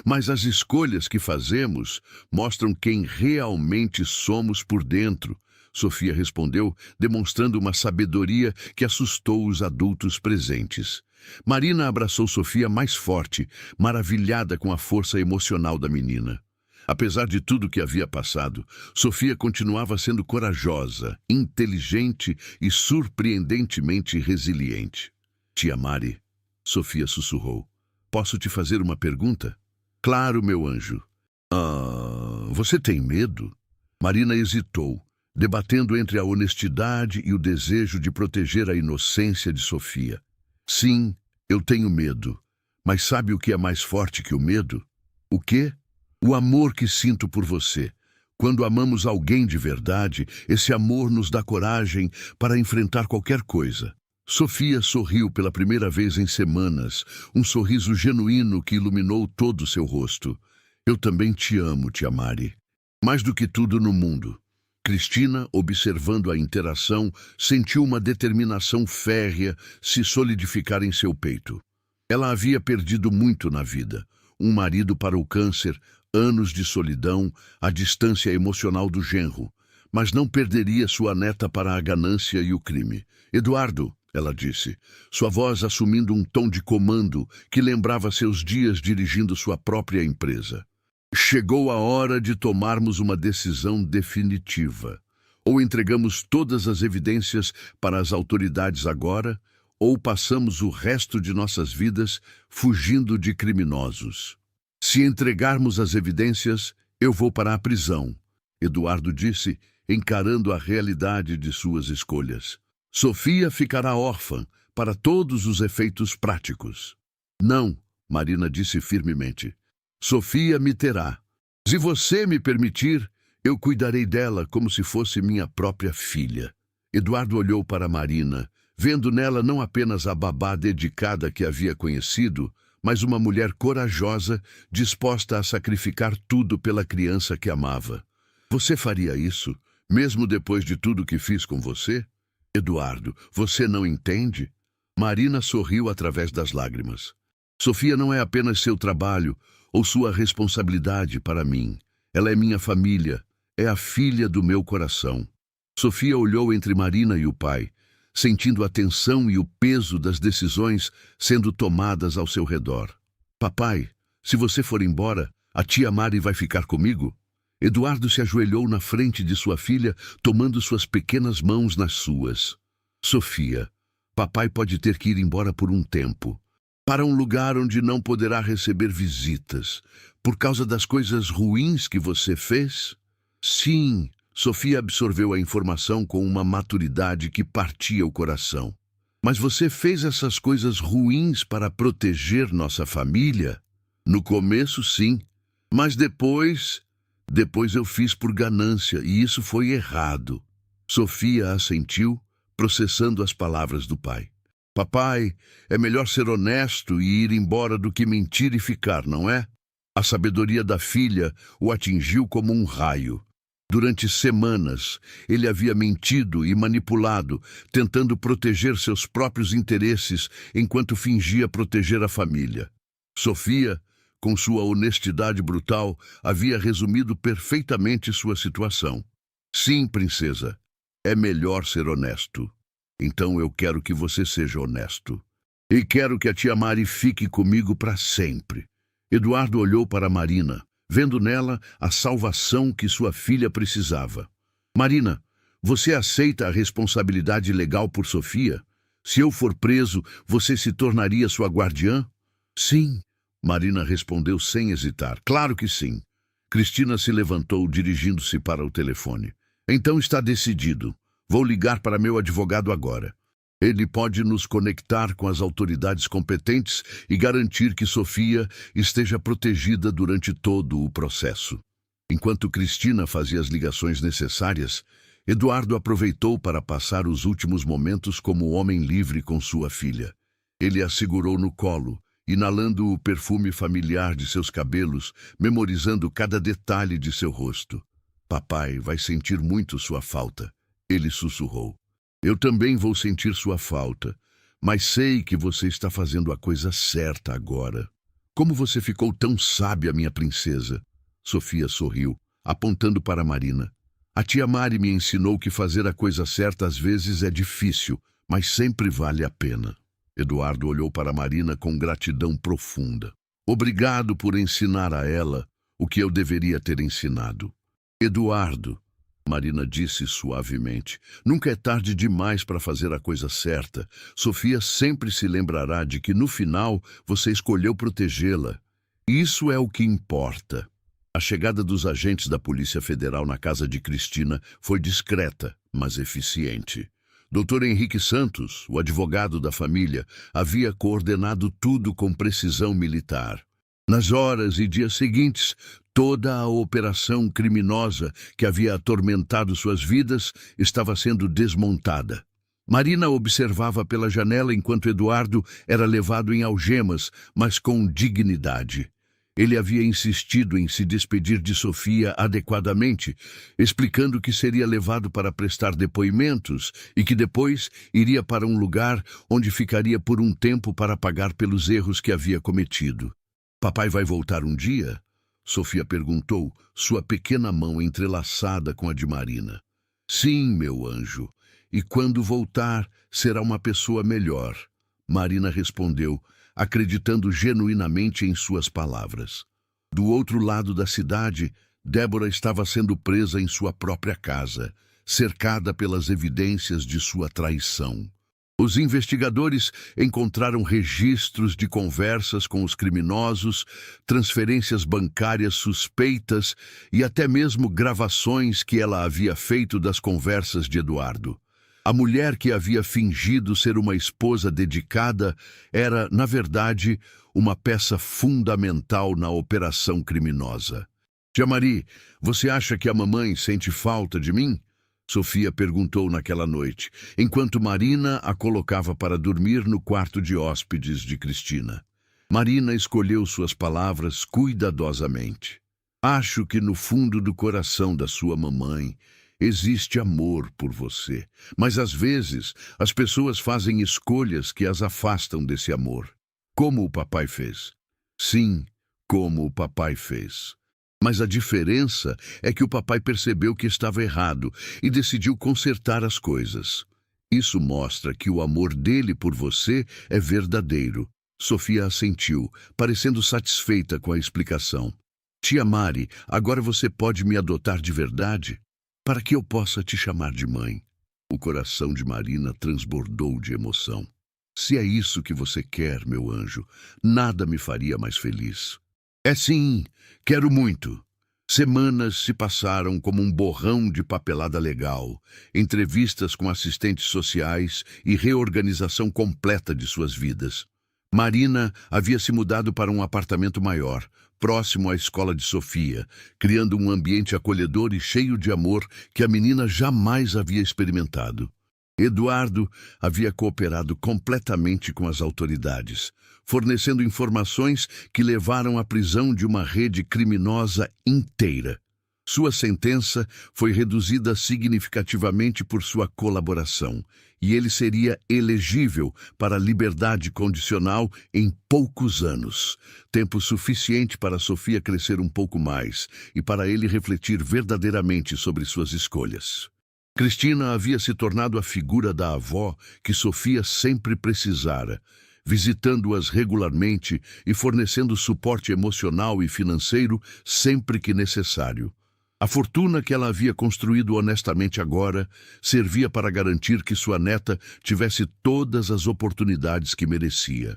Mas as escolhas que fazemos mostram quem realmente somos por dentro, Sofia respondeu, demonstrando uma sabedoria que assustou os adultos presentes. Marina abraçou Sofia mais forte, maravilhada com a força emocional da menina. Apesar de tudo que havia passado, Sofia continuava sendo corajosa, inteligente e surpreendentemente resiliente. Tia Mari, Sofia sussurrou. Posso te fazer uma pergunta? Claro, meu anjo. Você tem medo? Marina hesitou, debatendo entre a honestidade e o desejo de proteger a inocência de Sofia. Sim, eu tenho medo. Mas sabe o que é mais forte que o medo? O quê? O amor que sinto por você. Quando amamos alguém de verdade, esse amor nos dá coragem para enfrentar qualquer coisa. Sofia sorriu pela primeira vez em semanas, um sorriso genuíno que iluminou todo o seu rosto. Eu também te amo, tia Mari. Mais do que tudo no mundo. Cristina, observando a interação, sentiu uma determinação férrea se solidificar em seu peito. Ela havia perdido muito na vida. Um marido para o câncer, anos de solidão, a distância emocional do genro. Mas não perderia sua neta para a ganância e o crime. Eduardo, ela disse, sua voz assumindo um tom de comando que lembrava seus dias dirigindo sua própria empresa. Chegou a hora de tomarmos uma decisão definitiva. Ou entregamos todas as evidências para as autoridades agora, ou passamos o resto de nossas vidas fugindo de criminosos. Se entregarmos as evidências, eu vou para a prisão, Eduardo disse, encarando a realidade de suas escolhas. Sofia ficará órfã para todos os efeitos práticos. Não, Marina disse firmemente. Sofia me terá. Se você me permitir, eu cuidarei dela como se fosse minha própria filha. Eduardo olhou para Marina, vendo nela não apenas a babá dedicada que havia conhecido, mas uma mulher corajosa, disposta a sacrificar tudo pela criança que amava. Você faria isso, mesmo depois de tudo que fiz com você? Eduardo, você não entende? Marina sorriu através das lágrimas. Sofia não é apenas seu trabalho ou sua responsabilidade para mim. Ela é minha família, é a filha do meu coração. Sofia olhou entre Marina e o pai, sentindo a tensão e o peso das decisões sendo tomadas ao seu redor. Papai, se você for embora, a tia Mari vai ficar comigo? Eduardo se ajoelhou na frente de sua filha, tomando suas pequenas mãos nas suas. Sofia, papai pode ter que ir embora por um tempo, para um lugar onde não poderá receber visitas, por causa das coisas ruins que você fez? Sim, Sofia absorveu a informação com uma maturidade que partia o coração. Mas você fez essas coisas ruins para proteger nossa família? No começo, sim, mas depois eu fiz por ganância e isso foi errado. Sofia assentiu, processando as palavras do pai. Papai, é melhor ser honesto e ir embora do que mentir e ficar, não é? A sabedoria da filha o atingiu como um raio. Durante semanas, ele havia mentido e manipulado, tentando proteger seus próprios interesses enquanto fingia proteger a família. Sofia, com sua honestidade brutal, havia resumido perfeitamente sua situação. Sim, princesa, é melhor ser honesto. Então eu quero que você seja honesto. E quero que a tia Mari fique comigo para sempre. Eduardo olhou para Marina, vendo nela a salvação que sua filha precisava. Marina, você aceita a responsabilidade legal por Sofia? Se eu for preso, você se tornaria sua guardiã? Sim, Marina respondeu sem hesitar. Claro que sim. Cristina se levantou, dirigindo-se para o telefone. Então está decidido. Vou ligar para meu advogado agora. Ele pode nos conectar com as autoridades competentes e garantir que Sofia esteja protegida durante todo o processo. Enquanto Cristina fazia as ligações necessárias, Eduardo aproveitou para passar os últimos momentos como homem livre com sua filha. Ele a segurou no colo, inalando o perfume familiar de seus cabelos, memorizando cada detalhe de seu rosto. Papai vai sentir muito sua falta, ele sussurrou. Eu também vou sentir sua falta, mas sei que você está fazendo a coisa certa agora. Como você ficou tão sábia, minha princesa? Sofia sorriu, apontando para Marina. A tia Mari me ensinou que fazer a coisa certa às vezes é difícil, mas sempre vale a pena. Eduardo olhou para Marina com gratidão profunda. Obrigado por ensinar a ela o que eu deveria ter ensinado. Eduardo, Marina disse suavemente, nunca é tarde demais para fazer a coisa certa. Sofia sempre se lembrará de que no final você escolheu protegê-la. Isso é o que importa. A chegada dos agentes da Polícia Federal na casa de Cristina foi discreta, mas eficiente. Dr. Henrique Santos, o advogado da família, havia coordenado tudo com precisão militar. Nas horas e dias seguintes, toda a operação criminosa que havia atormentado suas vidas estava sendo desmontada. Marina observava pela janela enquanto Eduardo era levado em algemas, mas com dignidade. Ele havia insistido em se despedir de Sofia adequadamente, explicando que seria levado para prestar depoimentos e que depois iria para um lugar onde ficaria por um tempo para pagar pelos erros que havia cometido. Papai vai voltar um dia? Sofia perguntou, sua pequena mão entrelaçada com a de Marina. Sim, meu anjo, e quando voltar, será uma pessoa melhor. Marina respondeu, acreditando genuinamente em suas palavras. Do outro lado da cidade, Débora estava sendo presa em sua própria casa, cercada pelas evidências de sua traição. Os investigadores encontraram registros de conversas com os criminosos, transferências bancárias suspeitas e até mesmo gravações que ela havia feito das conversas de Eduardo. A mulher que havia fingido ser uma esposa dedicada era, na verdade, uma peça fundamental na operação criminosa. Tia Mari, você acha que a mamãe sente falta de mim? Sofia perguntou naquela noite, enquanto Marina a colocava para dormir no quarto de hóspedes de Cristina. Marina escolheu suas palavras cuidadosamente. Acho que no fundo do coração da sua mamãe existe amor por você, mas às vezes as pessoas fazem escolhas que as afastam desse amor. Como o papai fez. Sim, como o papai fez. Mas a diferença é que o papai percebeu que estava errado e decidiu consertar as coisas. Isso mostra que o amor dele por você é verdadeiro. Sofia assentiu, parecendo satisfeita com a explicação. Tia Mari, agora você pode me adotar de verdade? Para que eu possa te chamar de mãe. O coração de Marina transbordou de emoção. Se é isso que você quer, meu anjo, nada me faria mais feliz. É sim, quero muito. Semanas se passaram como um borrão de papelada legal, entrevistas com assistentes sociais e reorganização completa de suas vidas. Marina havia se mudado para um apartamento maior, próximo à escola de Sofia, criando um ambiente acolhedor e cheio de amor que a menina jamais havia experimentado. Eduardo havia cooperado completamente com as autoridades, fornecendo informações que levaram à prisão de uma rede criminosa inteira. Sua sentença foi reduzida significativamente por sua colaboração, e ele seria elegível para a liberdade condicional em poucos anos, tempo suficiente para Sofia crescer um pouco mais e para ele refletir verdadeiramente sobre suas escolhas. Cristina havia se tornado a figura da avó que Sofia sempre precisara, visitando-as regularmente e fornecendo suporte emocional e financeiro sempre que necessário. A fortuna que ela havia construído honestamente agora servia para garantir que sua neta tivesse todas as oportunidades que merecia.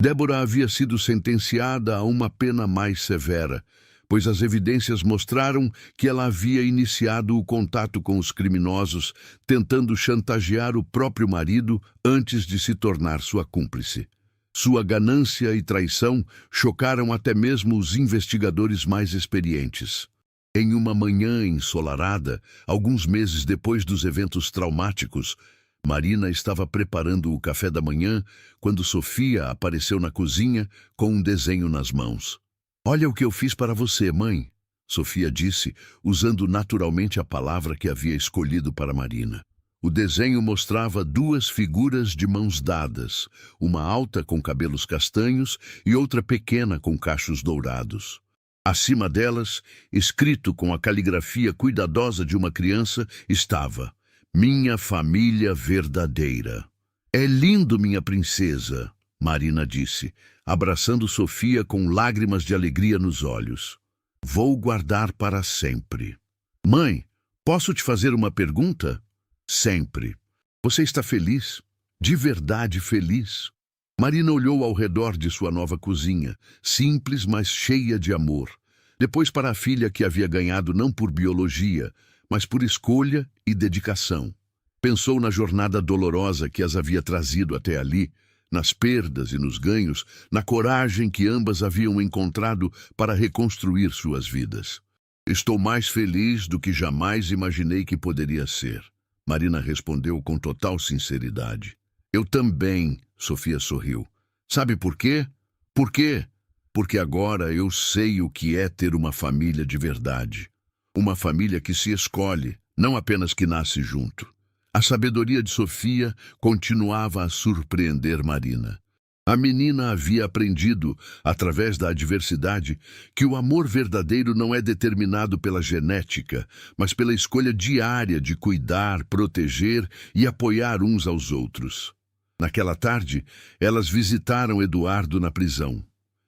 Débora havia sido sentenciada a uma pena mais severa, pois as evidências mostraram que ela havia iniciado o contato com os criminosos, tentando chantagear o próprio marido antes de se tornar sua cúmplice. Sua ganância e traição chocaram até mesmo os investigadores mais experientes. Em uma manhã ensolarada, alguns meses depois dos eventos traumáticos, Marina estava preparando o café da manhã quando Sofia apareceu na cozinha com um desenho nas mãos. "Olha o que eu fiz para você, mãe", Sofia disse, usando naturalmente a palavra que havia escolhido para Marina. O desenho mostrava duas figuras de mãos dadas, uma alta com cabelos castanhos e outra pequena com cachos dourados. Acima delas, escrito com a caligrafia cuidadosa de uma criança, estava: "Minha família verdadeira". "É lindo, minha princesa", Marina disse, abraçando Sofia com lágrimas de alegria nos olhos. "Vou guardar para sempre". "Mãe, posso te fazer uma pergunta?" "Sempre. Você está feliz? De verdade feliz?" Marina olhou ao redor de sua nova cozinha, simples, mas cheia de amor. Depois para a filha que havia ganhado não por biologia, mas por escolha e dedicação. Pensou na jornada dolorosa que as havia trazido até ali, nas perdas e nos ganhos, na coragem que ambas haviam encontrado para reconstruir suas vidas. "Estou mais feliz do que jamais imaginei que poderia ser", Marina respondeu com total sinceridade. "Eu também", Sofia sorriu. "Sabe por quê? Por quê? Porque agora eu sei o que é ter uma família de verdade. Uma família que se escolhe, não apenas que nasce junto." A sabedoria de Sofia continuava a surpreender Marina. A menina havia aprendido, através da adversidade, que o amor verdadeiro não é determinado pela genética, mas pela escolha diária de cuidar, proteger e apoiar uns aos outros. Naquela tarde, elas visitaram Eduardo na prisão.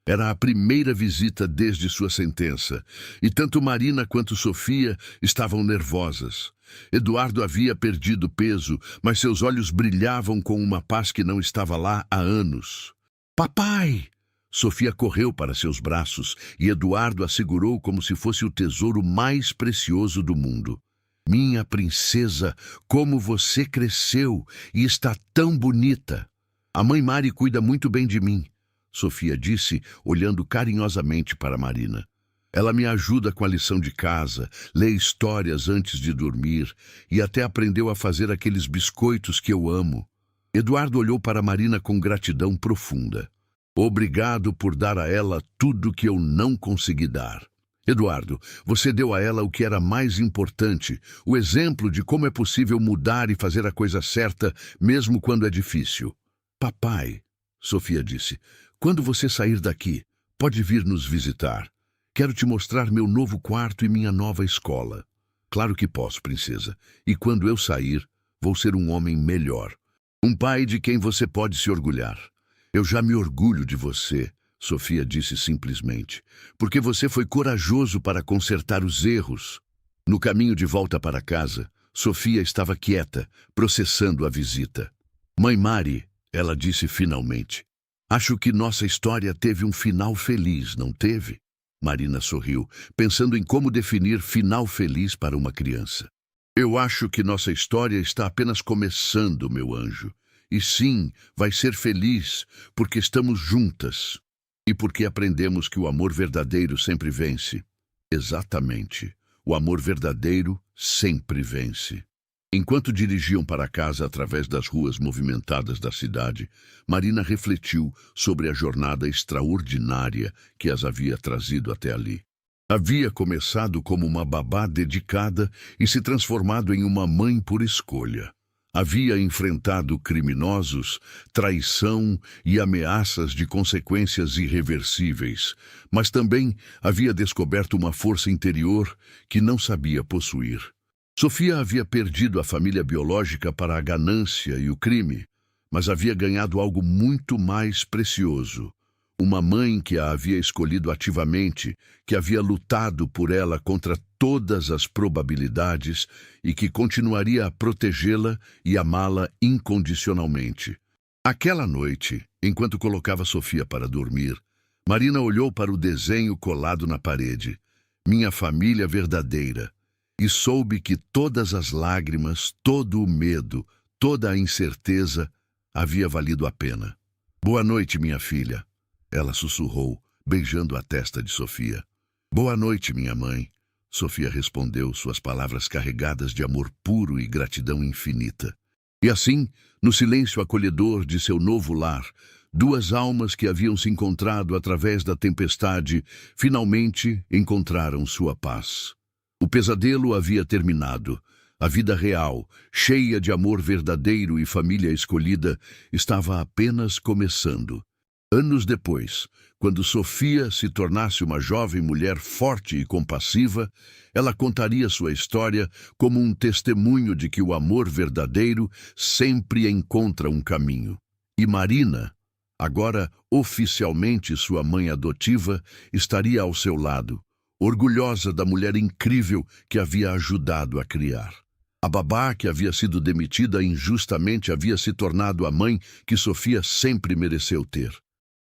Era a primeira visita desde sua sentença, e tanto Marina quanto Sofia estavam nervosas. Eduardo havia perdido peso, mas seus olhos brilhavam com uma paz que não estava lá há anos. "Papai!" Sofia correu para seus braços e Eduardo a segurou como se fosse o tesouro mais precioso do mundo. "Minha princesa, como você cresceu e está tão bonita! A mãe Mari cuida muito bem de mim", Sofia disse, olhando carinhosamente para Marina. "Ela me ajuda com a lição de casa, lê histórias antes de dormir e até aprendeu a fazer aqueles biscoitos que eu amo." Eduardo olhou para Marina com gratidão profunda. "Obrigado por dar a ela tudo que eu não consegui dar. Eduardo, você deu a ela o que era mais importante, o exemplo de como é possível mudar e fazer a coisa certa, mesmo quando é difícil." "Papai", Sofia disse, "quando você sair daqui, pode vir nos visitar. Quero te mostrar meu novo quarto e minha nova escola. Claro que posso, princesa. E quando eu sair, vou ser um homem melhor. Um pai de quem você pode se orgulhar. Eu já me orgulho de você, Sofia disse simplesmente, porque você foi corajoso para consertar os erros. No caminho de volta para casa, Sofia estava quieta, processando a visita. Mãe Mari, ela disse finalmente, acho que nossa história teve um final feliz, não teve? Marina sorriu, pensando em como definir final feliz para uma criança. Eu acho que nossa história está apenas começando, meu anjo. E sim, vai ser feliz, porque estamos juntas. E porque aprendemos que o amor verdadeiro sempre vence. Exatamente. O amor verdadeiro sempre vence. Enquanto dirigiam para casa através das ruas movimentadas da cidade, Marina refletiu sobre a jornada extraordinária que as havia trazido até ali. Havia começado como uma babá dedicada e se transformado em uma mãe por escolha. Havia enfrentado criminosos, traição e ameaças de consequências irreversíveis, mas também havia descoberto uma força interior que não sabia possuir. Sofia havia perdido a família biológica para a ganância e o crime, mas havia ganhado algo muito mais precioso. Uma mãe que a havia escolhido ativamente, que havia lutado por ela contra todas as probabilidades e que continuaria a protegê-la e amá-la incondicionalmente. Aquela noite, enquanto colocava Sofia para dormir, Marina olhou para o desenho colado na parede, Minha Família Verdadeira, e soube que todas as lágrimas, todo o medo, toda a incerteza havia valido a pena. Boa noite, minha filha. Ela sussurrou, beijando a testa de Sofia. Boa noite, minha mãe. Sofia respondeu, suas palavras carregadas de amor puro e gratidão infinita. E assim, no silêncio acolhedor de seu novo lar, duas almas que haviam se encontrado através da tempestade finalmente encontraram sua paz. O pesadelo havia terminado. A vida real, cheia de amor verdadeiro e família escolhida, estava apenas começando. Anos depois, quando Sofia se tornasse uma jovem mulher forte e compassiva, ela contaria sua história como um testemunho de que o amor verdadeiro sempre encontra um caminho. E Marina, agora oficialmente sua mãe adotiva, estaria ao seu lado, orgulhosa da mulher incrível que havia ajudado a criar. A babá que havia sido demitida injustamente havia se tornado a mãe que Sofia sempre mereceu ter.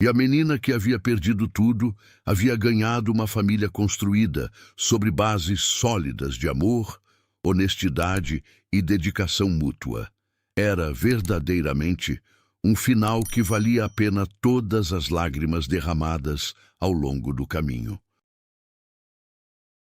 E a menina que havia perdido tudo havia ganhado uma família construída sobre bases sólidas de amor, honestidade e dedicação mútua. Era verdadeiramente um final que valia a pena todas as lágrimas derramadas ao longo do caminho.